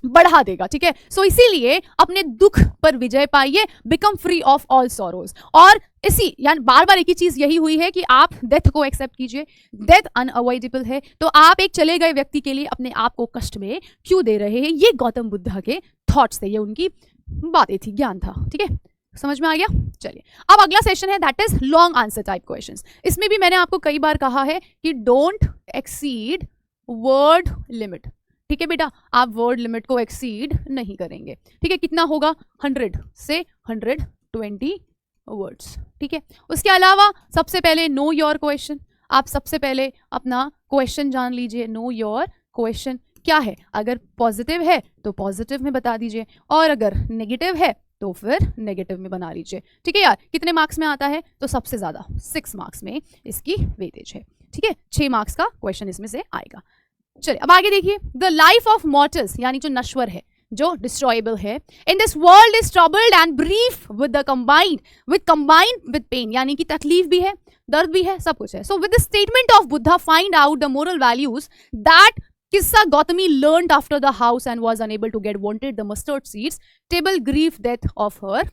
बढ़ा देगा, ठीक है। सो इसीलिए अपने दुख पर विजय पाइए, become free of all sorrows. और इसी यानी बार बार एक ही चीज यही हुई है कि आप डेथ को एक्सेप्ट कीजिए, डेथ अनअवॉइडेबल है, तो आप एक चले गए व्यक्ति के लिए अपने आप को कष्ट में क्यों दे रहे हैं। ये गौतम बुद्धा के थॉट्स थे, ये उनकी बातें थी, ज्ञान था, ठीक है, समझ में आ गया। चलिए अब अगला सेशन है, that is long answer type questions. इसमें भी मैंने आपको कई बार कहा है कि डोंट एक्सीड वर्ड लिमिट, ठीक है बेटा, आप वर्ड लिमिट को एक्सीड नहीं करेंगे, ठीक है। कितना होगा, 100 से 120 वर्ड्स, ठीक है। उसके अलावा सबसे पहले नो योर क्वेश्चन, आप सबसे पहले अपना क्वेश्चन जान लीजिए। नो योर क्वेश्चन क्या है, अगर पॉजिटिव है तो पॉजिटिव में बता दीजिए, और अगर नेगेटिव है तो फिर नेगेटिव में बना लीजिए, ठीक है यार। कितने मार्क्स में आता है, तो सबसे ज्यादा 6 मार्क्स में इसकी वेटेज है, ठीक है। 6 मार्क्स का क्वेश्चन इसमें से आएगा। चलिए अब आगे देखिए, द लाइफ ऑफ मॉर्टल्स, यानी जो नश्वर है, जो डिस्ट्रॉयबल है, in this world is troubled and brief with combined with pain, यानी कि तकलीफ भी है, दर्द भी है, सब कुछ है। So with the statement of Buddha find out the moral values that Kissa Gautami learned after the house and was unable to get wanted the mustard seeds, table grief death of her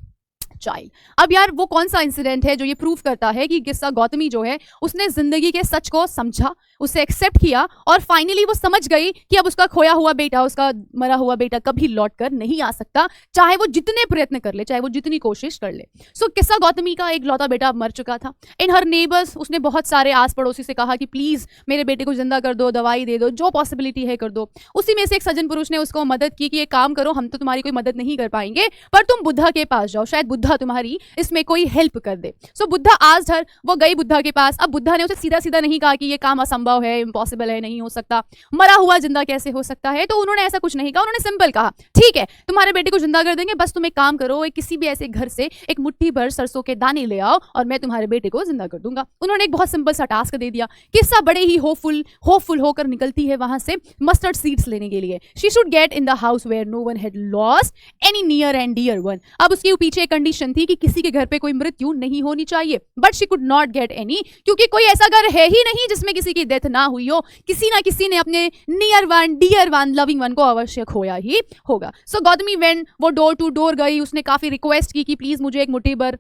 child. अब यार वो कौन सा incident है जो ये prove करता है कि किस्सा गौतमी जो है उसने जिंदगी के सच को समझा, उसे एक्सेप्ट किया, और फाइनली वो समझ गई कि अब उसका खोया हुआ बेटा, उसका मरा हुआ बेटा कभी लौट कर नहीं आ सकता, चाहे वो जितने प्रयत्न कर ले, चाहे वो जितनी कोशिश कर ले। सो किस्सा गौतमी का एक लौता बेटा मर चुका था। इन हर नेबर्स, उसने बहुत सारे आस पड़ोसी से कहा कि प्लीज मेरे बेटे को जिंदा कर दो, दवाई दे दो, जो पॉसिबिलिटी है कर दो। उसी में से एक सज्जन पुरुष ने उसको मदद की कि एक काम करो, हम तो तुम्हारी कोई मदद नहीं कर पाएंगे, पर तुम बुद्धा के पास जाओ, शायद बुद्धा तुम्हारी इसमें कोई हेल्प कर दे। सो बुद्धा आस्क्ड हर, वो गई बुद्धा के पास। अब बुद्धा ने उसे सीधा सीधा नहीं कहा कि ये काम असंभव है, इम्पॉसिबल है, नहीं हो सकता, मरा हुआ जिंदा कैसे हो सकता है, तो उन्होंने ऐसा कुछ नहीं कहा। उन्होंने सिंपल कहा, ठीक है तुम्हारे बेटे को जिंदा कर देंगे, बस तुम एक काम करो, किसी भी ऐसे घर से एक मुट्ठी भर सरसों के दाने ले आओ और मैं तुम्हारे बेटे को जिंदा कर दूंगा। उन्होंने एक बहुत सिंपल सा टास्क दे दिया। किस्सा बड़े ही होपफुल होकर निकलती है वहां से मस्टर्ड सीड्स लेने के लिए। She should get in the house where no one had lost any near and dear one. अब उसके पीछे कंडीशन थी कि किसी के घर पे कोई मृत्यु नहीं होनी चाहिए, but she could not get any, क्योंकि कोई ऐसा घर है ही नहीं जिसमें किसी की डेथ ना हुई हो। किसी ना किसी ने अपने near one, dear one, loving one को अवश्य खोया ही होगा। सो गौतमी वेन वो डोर टू डोर गई, उसने काफी रिक्वेस्ट की कि प्लीज मुझे एक मुट्ठी भर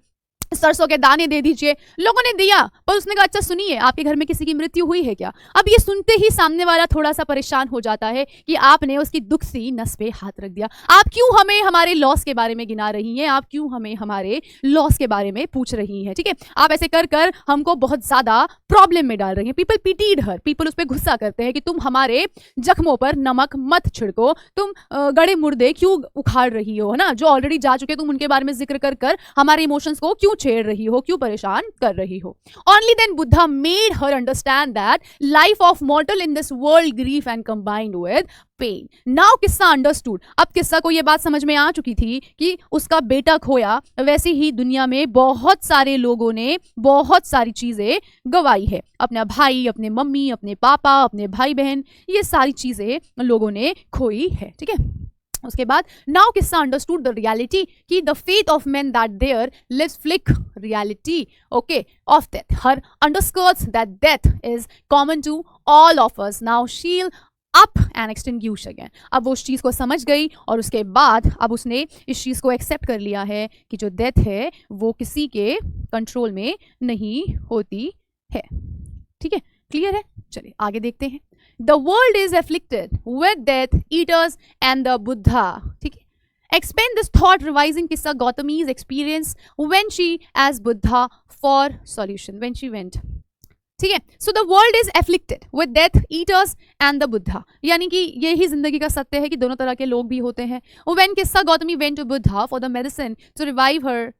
सरसों के दाने दे दीजिए। लोगों ने दिया, पर उसने कहा अच्छा सुनिए, आपके घर में किसी की मृत्यु हुई है क्या? अब ये सुनते ही सामने वाला थोड़ा सा परेशान हो जाता है कि आपने उसकी दुख सी नस पे हाथ रख दिया। आप क्यों हमें हमारे लॉस के बारे में गिना रही हैं? आप क्यों हमें हमारे लॉस के बारे में पूछ रही हैं? ठीक है, आप ऐसे कर कर हमको बहुत ज्यादा प्रॉब्लम में डाल रही हैं। पीपल पिटीड हर, पीपल उस पर गुस्सा करते हैं कि तुम हमारे जख्मों पर नमक मत छिड़को, तुम गड़े मुर्दे क्यों उखाड़ रही हो, है ना, जो ऑलरेडी जा चुके, तुम उनके बारे में जिक्र कर कर हमारे इमोशंस को क्यों छेड़ रही हो, क्यों परेशान कर रही हो। Only then Buddha made her understand that life of mortal in this world grief and combined with pain. Now किस्सा understood. अब किस्सा को ये बात समझ में आ चुकी थी कि उसका बेटा खोया, वैसे ही दुनिया में बहुत सारे लोगों ने बहुत सारी चीजें गवाई है। अपना भाई, अपने मम्मी, अपने पापा, अपने भाई बहन, ये सारी चीजें लोगों ने खोई है। ठीक है, उसके बाद now Kisa understood the reality कि the faith of man that their lives flick reality okay of death. Her underskirts that death is common to all of us. Now she'll up and extinguish again. अब वो उस चीज़ को समझ गई और उसके बाद अब उसने इस चीज़ को एक्सेप्ट कर लिया है कि जो डेथ है वो किसी के कंट्रोल में नहीं होती है। ठीक है, क्लियर है? चलिए आगे देखते हैं। The world is afflicted with Death Eaters and the Buddha. ठीक है, expand this thought revising Kissa Gautami's experience when she as Buddha for solution, when she went. ठीक है। So the world is afflicted with death eaters and the Buddha, यानी कि यही जिंदगी का सत्य है कि दोनों तरह के लोग भी होते हैं। When Kisa Gotami went to Buddha for the medicine to revive her,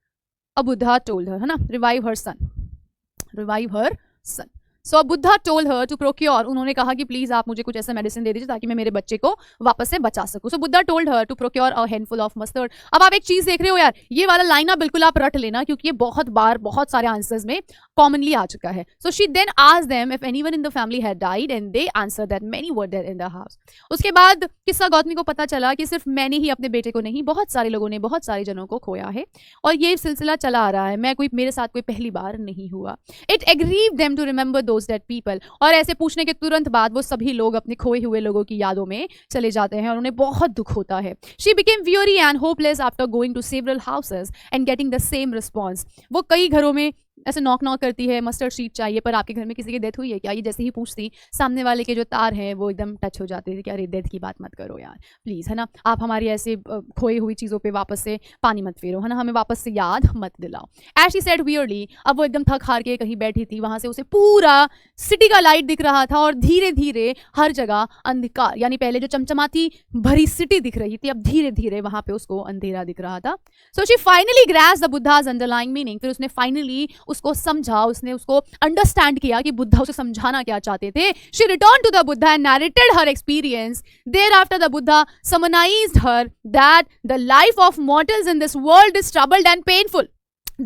a Buddha told her, है ना, revive her son. So Buddha told her to procure, उन्होंने कहा कि प्लीज आप मुझे कुछ ऐसा मेडिसिन दे दीजिए ताकि मैं मेरे बच्चे को वापस से बचा सकूं। So Buddha told her to procure a handful of mustard. अब आप एक चीज देख रहे हो यार, ये वाला लाइन आप बिल्कुल आप रट लेना, क्योंकि ये बहुत बार बहुत सारे आंसर्स में कॉमनली आ चुका है। So she then asked them if anyone in the family had died and they answered that many were dead in the house. उसके बाद किस्सा गौतमी को पता चला कि सिर्फ मैंने ही अपने बेटे को नहीं, बहुत सारे लोगों ने बहुत सारे जनों को खोया है, और ये सिलसिला चला आ रहा है, मेरे साथ कोई पहली बार नहीं हुआ। It aggrieved them to remember those dead people, और ऐसे पूछने के तुरंत बाद वो सभी लोग अपने खोए हुए लोगों की यादों में चले जाते हैं और उन्हें बहुत दुख होता है। She became weary and hopeless after going to several houses and getting the same response। वो कई घरों में ऐसे नॉक करती है, मस्टर्ड शीट चाहिए, पर आपके घर में किसी की डेथ हुई है क्या? ये जैसे ही पूछती, सामने वाले के जो तार हैं वो एकदम टच हो जाते थे कि अरे डेथ की बात मत करो यार प्लीज़, है ना, आप हमारी ऐसे खोई हुई चीज़ों पे वापस से पानी मत फेरो, है ना, हमें वापस से याद मत दिलाओ। एज शी सेड वियरली, अब वो एकदम थक हार के कहीं बैठी थी, वहाँ से उसे पूरा सिटी का लाइट दिख रहा था और धीरे धीरे हर जगह अंधकार, यानी पहले जो चमचमाती भरी सिटी दिख रही थी, अब धीरे धीरे वहाँ पे उसको अंधेरा दिख रहा था। So she finally grasped the Buddha's underlying meaning, फिर उसने फाइनली उसको समझा, उसने उसको अंडरस्टैंड किया कि बुद्धा उसे समझाना क्या चाहते थे। She return to the Buddha and narrated her experience. Thereafter the Buddha summonized her that the life of mortals in this world is troubled and painful,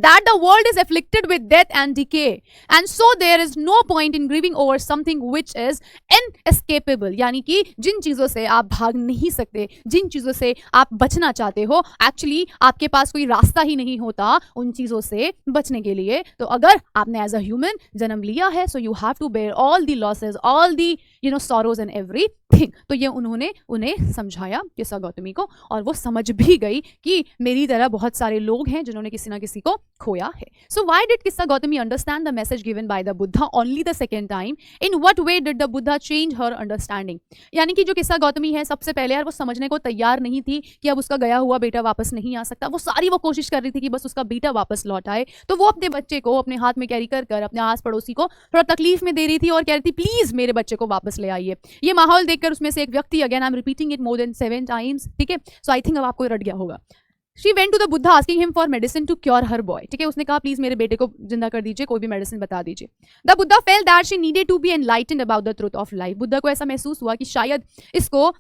that the world is afflicted with death and decay, and so there is no point in grieving over something which is inescapable, यानी कि जिन चीज़ों से आप भाग नहीं सकते, जिन चीज़ों से आप बचना चाहते हो, एक्चुअली आपके पास कोई रास्ता ही नहीं होता उन चीज़ों से बचने के लिए। तो अगर आपने एज अ ह्यूमन जन्म लिया है, so you have to bear all the losses, all the sorrows and everything. तो ये उन्होंने उन्हें समझाया किस्सा गौतमी को, और वो समझ भी गई कि मेरी तरह बहुत सारे लोग हैं जिन्होंने किसी ना किसी को खोया है। सो व्हाई डिड किस्सा Gautami understand the message given by the Buddha only the second time? In what way did the Buddha change her understanding? यानी कि जो किस्सा गौतमी है, सबसे पहले यार वो समझने को तैयार नहीं थी कि अब उसका गया हुआ बेटा वापस नहीं आ सकता। वो कोशिश कर रही थी कि बस उसका बेटा वापस लौट आए। तो वो अपने बच्चे को अपने हाथ में कैरी कर कर अपने आस पड़ोसी को थोड़ा तकलीफ में दे रही थी और कह रही थी प्लीज मेरे बच्चे को वापस ले आइए। ये माहौल देखकर उसमें से एक व्यक्ति, again I am repeating it more than 7 times, ठीक है, सो आई थिंक अब आपको रट गया होगा। She went to the Buddha asking him for medicine to cure her boy, ठीक है, उसने कहा प्लीज मेरे बेटे को जिंदा कर दीजिए, कोई भी मेडिसिन बता दीजिए। The Buddha felt that she needed to be enlightened about the truth of life। Buddha को ऐसा महसूस हुआ कि शायद इसको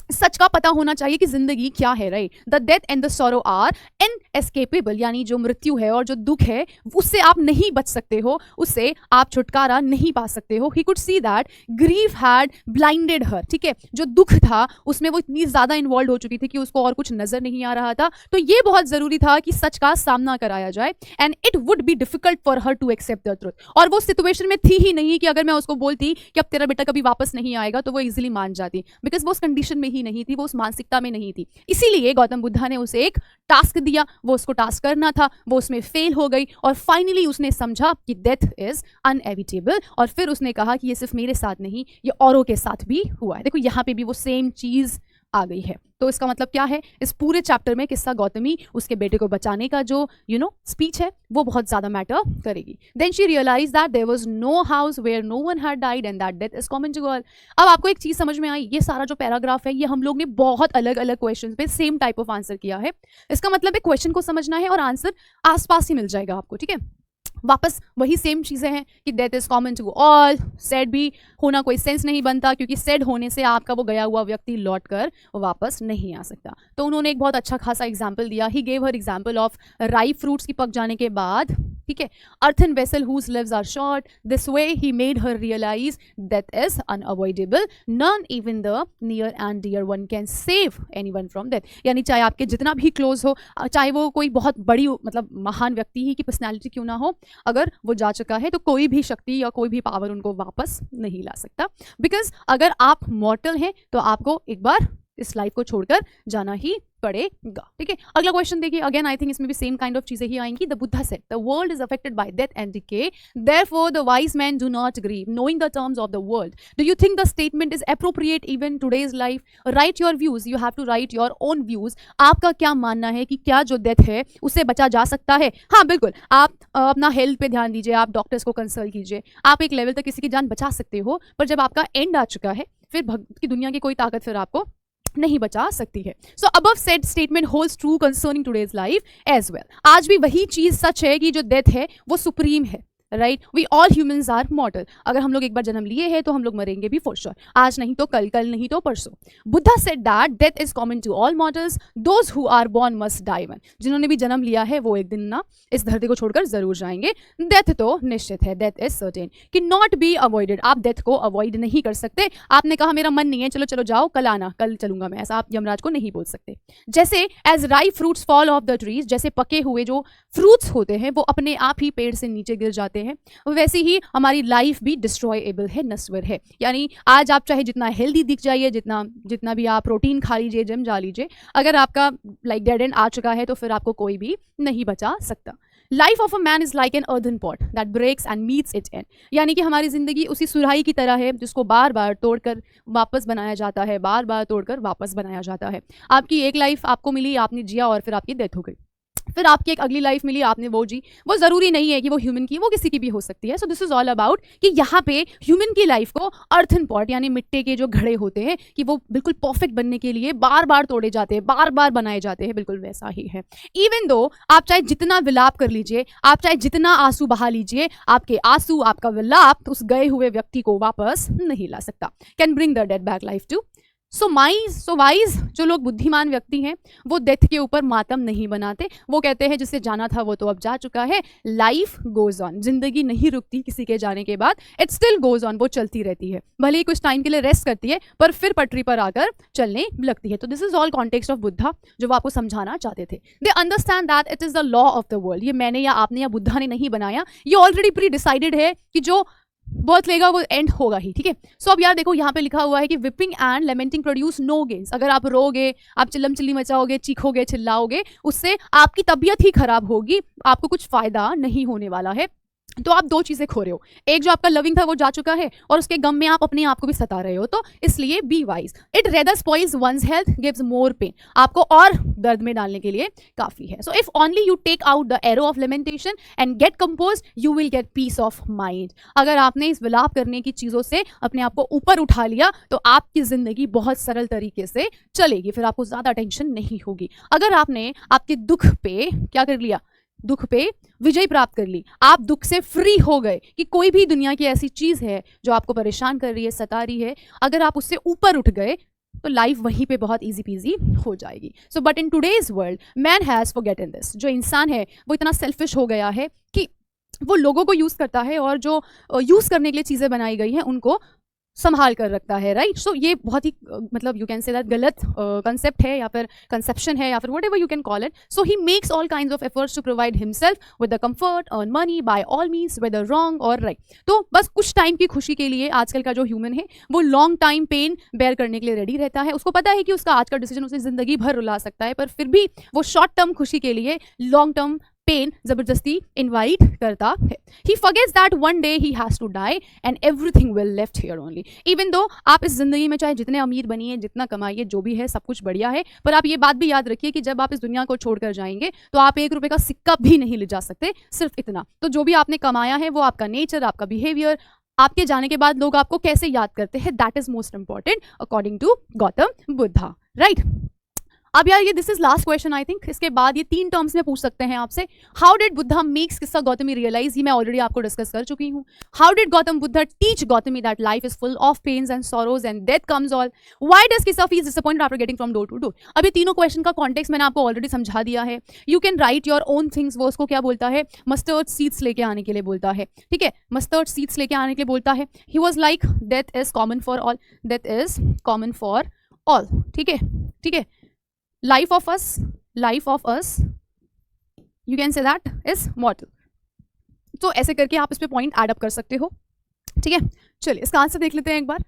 सच का पता होना चाहिए कि जिंदगी क्या है, right. The death and the sorrow are inescapable, यानी जो मृत्यु है और जो दुख है उससे आप नहीं बच सकते हो, उससे आप छुटकारा नहीं पा सकते हो। He could see that grief had blinded her, ठीक है, जो दुख था उसमें वो इतनी ज्यादा इन्वॉल्व हो चुकी थी कि उसको और कुछ नजर नहीं आ रहा था। तो ये बहुत जरूरी था कि सच का सामना कराया जाए, and it would be difficult for her to accept the truth. और वो सिचुएशन में थी ही नहीं कि अगर मैं उसको बोलती कि अब तेरा बेटा कभी वापस नहीं आएगा तो वो इजिली मान जाती, बिकॉज वो उस कंडीशन में ही नहीं थी, वो उस मानसिकता में नहीं थी। इसीलिए गौतम बुद्धा ने उसे एक टास्क दिया, वो उसको टास्क करना था, वो उसमें फेल हो गई, और फाइनली उसने समझा कि डेथ इज अनएविटेबल। और फिर उसने कहा कि ये सिर्फ मेरे साथ नहीं, ये औरों के साथ भी हुआ है। देखो यहाँ पे भी वो सेम चीज आ गई है। तो इसका मतलब क्या है, इस पूरे चैप्टर में किस्सा गौतमी उसके बेटे को बचाने का जो स्पीच है वो बहुत ज्यादा मैटर करेगी। Then she realize that there was no house where no one had died and that death is common to all. अब आपको एक चीज समझ में आई, ये सारा जो पैराग्राफ है ये हम लोग ने बहुत अलग अलग क्वेश्चन पे सेम टाइप ऑफ आंसर किया है। इसका मतलब है क्वेश्चन को समझना है और आंसर आसपास ही मिल जाएगा आपको, ठीक है। वापस वही सेम चीज़ें हैं कि death is common to all. Sad भी होना कोई सेंस नहीं बनता, क्योंकि सेड होने से आपका वो गया हुआ व्यक्ति लौट कर वापस नहीं आ सकता। तो उन्होंने एक बहुत अच्छा खासा एग्जाम्पल दिया। He gave her example of ripe fruits की पक जाने के बाद, ठीक है, earthen vessel whose lives are short, this way he made her realize death is unavoidable, none even the near and dear one can save anyone from death. यानी चाहे आपके जितना भी क्लोज हो, चाहे वो कोई बहुत बड़ी मतलब महान व्यक्ति ही की पर्सनैलिटी क्यों ना हो, अगर वो जा चुका है तो कोई भी शक्ति या कोई भी पावर उनको वापस नहीं ला सकता। बिकॉज अगर आप मॉर्टल हैं तो आपको एक बार इस लाइफ को छोड़कर जाना ही पड़ेगा, ठीक है। अगला क्वेश्चन देखिए, अगेन आई थिंक इसमें भी सेम काइंड ऑफ चीजें ही आएंगी। The Buddha said the world is affected by death and decay, therefore the wise man do not grieve knowing the terms of the world. Do you think the statement is appropriate even today's life? Write your views, you have to write your own views. आपका क्या मानना है कि क्या जो death है उससे बचा जा सकता है? हाँ बिल्कुल, आप अपना हेल्थ पे ध्यान दीजिए, आप डॉक्टर्स को कंसल्ट कीजिए, आप एक लेवल तक किसी की जान बचा सकते हो, पर जब आपका एंड आ चुका है फिर भक्त की दुनिया की कोई ताकत फिर आपको नहीं बचा सकती है। So above said statement holds true concerning today's life as well. आज भी वही चीज सच है कि जो डेथ है वो सुप्रीम है, right. We all humans are mortal. अगर हम लोग एक बार जन्म लिए हैं तो हम लोग मरेंगे भी फॉर श्योर, आज नहीं तो कल, कल नहीं तो परसों। Buddha said that death is common to all mortals, those who are born must die one. जिन्होंने भी जन्म लिया है वो एक दिन ना इस धरती को छोड़कर जरूर जाएंगे। डेथ तो निश्चित है, डेथ इज सर्टेन, कि नॉट बी अवॉइडेड। आप डेथ को अवॉइड नहीं कर सकते। आपने कहा मेरा मन नहीं है, चलो चलो जाओ, कल आना, कल चलूंगा मैं, ऐसा आप यमराज को नहीं बोल सकते। जैसे as ripe fruits fall off the trees, जैसे पके हुए जो फ्रूट्स होते हैं वो अपने आप ही पेड़ से नीचे गिर जाते हैं, वैसे ही हमारी लाइफ भी डिस्ट्रॉयएबल है, नस्वर है। यानी आज आप चाहे जितना हेल्दी दिख जाइए, जितना भी आप प्रोटीन खा लीजिए, जिम जा लीजिए, अगर आपका लाइक डेड एंड आ चुका है तो फिर आपको कोई भी नहीं बचा सकता। Life of a man is like an earthen pot that breaks and meets it end. यानी कि हमारी जिंदगी उसी सुराही की तरह है जिसको बार बार तोड़कर वापस बनाया जाता है, बार बार तोड़कर वापस बनाया जाता है। आपकी एक लाइफ आपको मिली, आपने जिया और फिर आपकी डेथ हो गई, फिर आपकी एक अगली लाइफ मिली, आपने वो जी। वो जरूरी नहीं है कि वो ह्यूमन की, वो किसी की भी हो सकती है। सो दिस इज ऑल अबाउट कि यहाँ पे ह्यूमन की लाइफ को अर्थन पॉट यानी मिट्टी के जो घड़े होते हैं कि वो बिल्कुल परफेक्ट बनने के लिए बार बार तोड़े जाते हैं, बार बार बनाए जाते हैं, बिल्कुल वैसा ही है। इवन दो आप चाहे जितना विलाप कर लीजिए, आप चाहे जितना आंसू बहा लीजिए, आपके आंसू, आपका विलाप उस गए हुए व्यक्ति को वापस नहीं ला सकता। Can bring the dead back life to. So wise जो लोग बुद्धिमान व्यक्ति हैं वो डेथ के ऊपर मातम नहीं बनाते। वो कहते हैं जिससे जाना था वो तो अब जा चुका है, लाइफ गोज ऑन। जिंदगी नहीं रुकती किसी के जाने के बाद, इट स्टिल गोज ऑन, वो चलती रहती है। भले ही कुछ टाइम के लिए रेस्ट करती है पर फिर पटरी पर आकर चलने लगती है। तो this is all context of Buddha जो वो आपको समझाना चाहते थे। They understand that it is the law of the world. ये मैंने या आपने या बुद्धा ने नहीं बनाया, ये ऑलरेडी प्री डिसाइडेड है कि जो बर्थ लेगा वो एंड होगा ही, ठीक है। सो अब यार देखो यहाँ पे लिखा हुआ है कि weeping and lamenting produce no gains. अगर आप रोगे, आप चिल्लम चिल्ली मचाओगे, चीखोगे, चिल्लाओगे, उससे आपकी तबीयत ही खराब होगी, आपको कुछ फायदा नहीं होने वाला है। तो आप दो चीजें खो रहे हो, एक जो आपका लविंग था वो जा चुका है और उसके गम में आप अपने आप को भी सता रहे हो। तो इसलिए be wise. It rather spoils one's health, gives more pain. आपको और दर्द में डालने के लिए काफी है। So if only you take out the arrow of lamentation and get compose, you will get peace of mind. अगर आपने इस विलाप करने की चीजों से अपने आप को ऊपर उठा लिया तो आपकी जिंदगी बहुत सरल तरीके से चलेगी, फिर आपको ज्यादा टेंशन नहीं होगी। अगर आपने आपके दुख पे क्या कर लिया, दुख पे विजय प्राप्त कर ली, आप दुख से फ्री हो गए कि कोई भी दुनिया की ऐसी चीज है जो आपको परेशान कर रही है, सता रही है, अगर आप उससे ऊपर उठ गए तो लाइफ वहीं पे बहुत इजी पीजी हो जाएगी। So but in today's world man has forgotten this. जो इंसान है वो इतना सेल्फिश हो गया है कि वो लोगों को यूज करता है और जो यूज करने के लिए चीजें बनाई गई हैं उनको संभाल कर रखता है, राइट। सो ये बहुत ही मतलब यू कैन से दैट गलत कंसेप्ट है या फिर कंसेप्शन है या फिर whatever you can call it. So he makes all kinds of efforts to provide himself with the comfort, earn money by all means whether wrong or right. तो बस कुछ टाइम की खुशी के लिए आजकल का जो ह्यूमन है वो लॉन्ग टाइम पेन बेयर करने के लिए रेडी रहता है। उसको पता है कि उसका आज का डिसीजन उसे जिंदगी भर रुला सकता है, पर फिर भी वो शॉर्ट टर्म खुशी के लिए लॉन्ग टर्म पेन जबरदस्ती इनवाइट करता है। He forgets that one day he has to die and everything will left here only. Even though आप इस जिंदगी में चाहे जितने अमीर बनिए, जितना कमाइए, जो भी है सब कुछ बढ़िया है, पर आप ये बात भी याद रखिए कि जब आप इस दुनिया को छोड़कर जाएंगे तो आप ₹1 का सिक्का भी नहीं ले जा सकते, सिर्फ इतना। तो जो भी आपने कमाया है वो आपका नेचर, आपका बिहेवियर, आपके जाने के बाद लोग आपको कैसे याद करते हैं, that is most important according to Gautam Buddha, right. अब यार ये this is last question I think. इसके बाद ये 3 टर्म्स में पूछ सकते हैं आपसे। हाउ डिड बुद्धा मेक्स किस्सा गौतमी रियलाइज, ये मैं ऑलरेडी आपको डिस्कस कर चुकी हूँ। How did Gautam Buddha teach Gotami that life is full of pains and sorrows and death comes all. Why does Kisa feel disappointed after getting from door to door. अब ये तीनों क्वेश्चन का कॉन्टेक्स्ट मैंने आपको ऑलरेडी समझा दिया है। You can write your own things. वो उसको क्या बोलता है, मस्टर्ड सीड्स लेके आने के लिए बोलता है, ठीक है, मस्टर्ड सीड्स लेके आने के लिए बोलता है। He was like death is common for all, death is common for all, ठीक है, ठीक है। Life of us, you can say that is mortal. तो ऐसे करके आप इस पे पॉइंट ऐड अप कर सकते हो, ठीक है। चलिए इसका आंसर देख लेते हैं एक बार।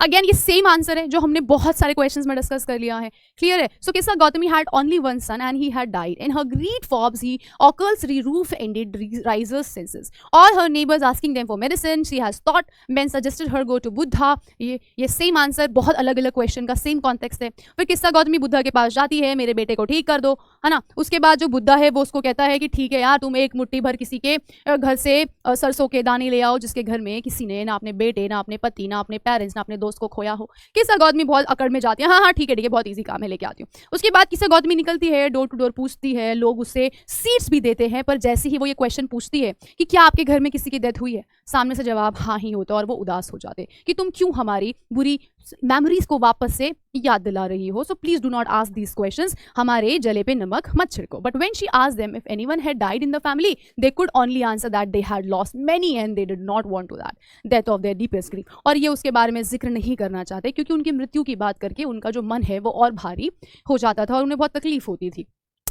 अगेन ये सेम आंसर है जो हमने बहुत सारे क्वेश्चंस में डिस्कस कर लिया है, क्लियर है. So Kisa Gotami had only one son and he had died. In her greed फॉर्ब्स ही ऑकल्स री-रूफ ended risers senses. All her neighbors asking them for medicine. She has thought men suggested her go to Buddha. ये same answer, बहुत अलग अलग question का same context है. फिर किस्सा गौतमी बुद्धा के पास जाती है, मेरे बेटे को ठीक कर दो, है ना. उसके बाद जो बुद्धा है वो उसको कहता है कि ठीक है यार, तुम एक मुट्ठी भर किसी के घर से सरसों के दाने ले आओ जिसके घर में किसी ने ना अपने बेटे, ना अपने पति, ना अपने पेरेंट्स, ना अपने दोस्त को खोया हो. किस्सा गौतमी बहुत अकड़ में जाती है, हाँ हाँ ठीक है बहुत ईजी काम है, लेके आती हूँ. उसके बाद किस्सा गौतमी निकलती है, डोर टू डोर पूछती है, लोग उससे सीट्स भी देते हैं, पर जैसे ही वो ये क्वेश्चन पूछती है कि क्या आपके घर में किसी की डेथ हुई है, सामने से जवाब हाँ ही होता और वो उदास हो जाते कि तुम क्यों हमारी बुरी मेमोरीज को वापस से याद दिला रही हो. So please do not ask these questions, हमारे जले पे नमक मत छिड़को. But when she asked them if anyone had died in the family, they could only answer that they had lost many and they did not want to that death of their deepest grief. और ये उसके बारे में जिक्र नहीं करना चाहते क्योंकि उनकी मृत्यु की बात करके उनका जो मन है वो और भारी हो जाता था और उन्हें बहुत तकलीफ होती थी.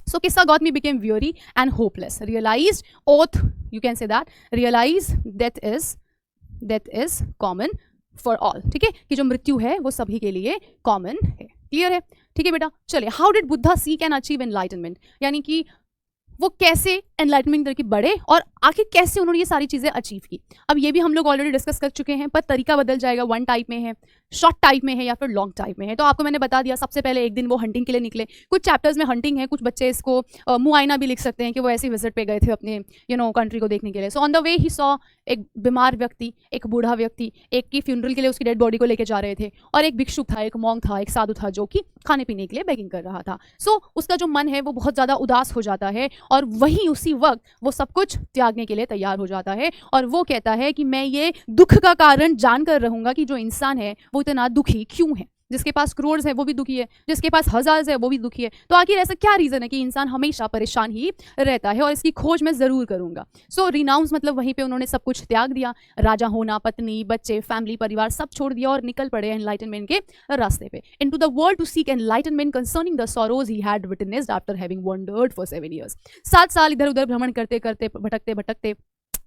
So Kissa Gautami became weary and hopeless. Realized oath, you can say that. Realized death is common for all. ठीक है कि जो मृत्यु है वो सभी के लिए कॉमन है. क्लियर है? ठीक है बेटा. चलिए, how did Buddha seek and achieve enlightenment, यानी कि वो कैसे एनलाइटमेंट करके बढ़े और आखिर कैसे उन्होंने ये सारी चीज़ें अचीव की. अब ये भी हम लोग ऑलरेडी डिस्कस कर चुके हैं, पर तरीका बदल जाएगा. वन टाइप में है, शॉर्ट टाइप में है या फिर लॉन्ग टाइप में है. तो आपको मैंने बता दिया, सबसे पहले एक दिन वो हंटिंग के लिए निकले. कुछ चैप्टर्स में हंटिंग है, कुछ बच्चे इसको मुआयना भी लिख सकते हैं कि वो ऐसे विजिट पे गए थे अपने कंट्री को देखने के लिए. So on the way he saw एक बीमार व्यक्ति, एक बूढ़ा व्यक्ति, एक की फ्यूनरल के लिए उसकी डेड बॉडी को लेके जा रहे थे, और एक भिक्षुक था, एक मॉन्क था, एक साधु था जो कि खाने पीने के लिए बेगिंग कर रहा था. सो उसका जो मन है वो बहुत ज़्यादा उदास हो जाता है और वहीं उसी वक्त वो सब कुछ त्यागने के लिए तैयार हो जाता है और वो कहता है कि मैं ये दुख का कारण जानकर रहूंगा कि जो इंसान है वो इतना दुखी क्यों है. जिसके पास करोड़ है वो भी दुखी है, जिसके पास हजार है वो भी दुखी है. तो आखिर ऐसा क्या रीज़न है कि इंसान हमेशा परेशान ही रहता है, और इसकी खोज मैं ज़रूर करूंगा. सो रिनाउंस मतलब वहीं पे उन्होंने सब कुछ त्याग दिया. राजा होना, पत्नी, बच्चे, फैमिली, परिवार सब छोड़ दिया और निकल पड़े एनलाइटनमेंट के रास्ते पे. Into the world to seek enlightenment concerning the sorrows he had witnessed after having wandered for 7 years. 7 साल इधर उधर भ्रमण करते करते, भटकते भटकते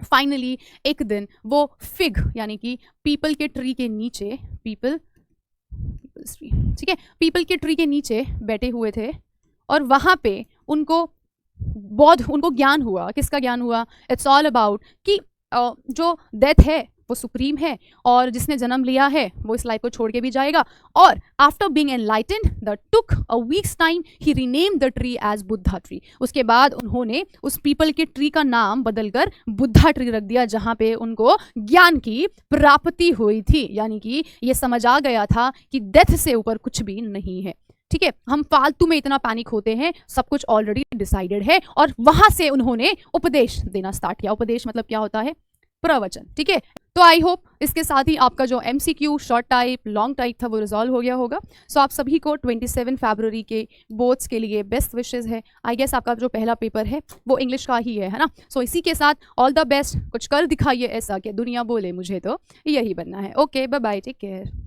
फाइनली एक दिन वो फिग यानी कि पीपल के ट्री के नीचे, ठीक है, पीपल के ट्री के नीचे बैठे हुए थे और वहाँ पे उनको ज्ञान हुआ. किसका ज्ञान हुआ? इट्स ऑल अबाउट कि जो डेथ है वो सुप्रीम है और जिसने जन्म लिया है वो इस लाइफ को छोड़ के भी जाएगा. और after being enlightened the took a weeks time he renamed the tree as Buddha tree. उसके बाद उन्होंने उस पीपल के ट्री का नाम बदलकर बुद्धा ट्री रख दिया, जहाँ पे उनको ज्ञान की प्राप्ति हुई थी. यानी कि ये समझ आ गया था कि डेथ से ऊपर कुछ भी नहीं है. ठीक है, हम फालतू में इतना पैनिक होते हैं, सब कुछ ऑलरेडी डिसाइडेड है. और वहां से उन्होंने उपदेश देना स्टार्ट किया. उपदेश मतलब क्या होता है? प्रवचन. ठीक है, तो आई होप इसके साथ ही आपका जो MCQ short type, long type था वो रिजॉल्व हो गया होगा. सो आप सभी को 27 फरवरी के बोर्ड्स के लिए बेस्ट विशेज़ है. आई गेस आपका जो पहला पेपर है वो इंग्लिश का ही है ना. सो इसी के साथ ऑल द बेस्ट. कुछ कर दिखाइए ऐसा कि दुनिया बोले मुझे तो यही बनना है. Okay, bye bye, take care.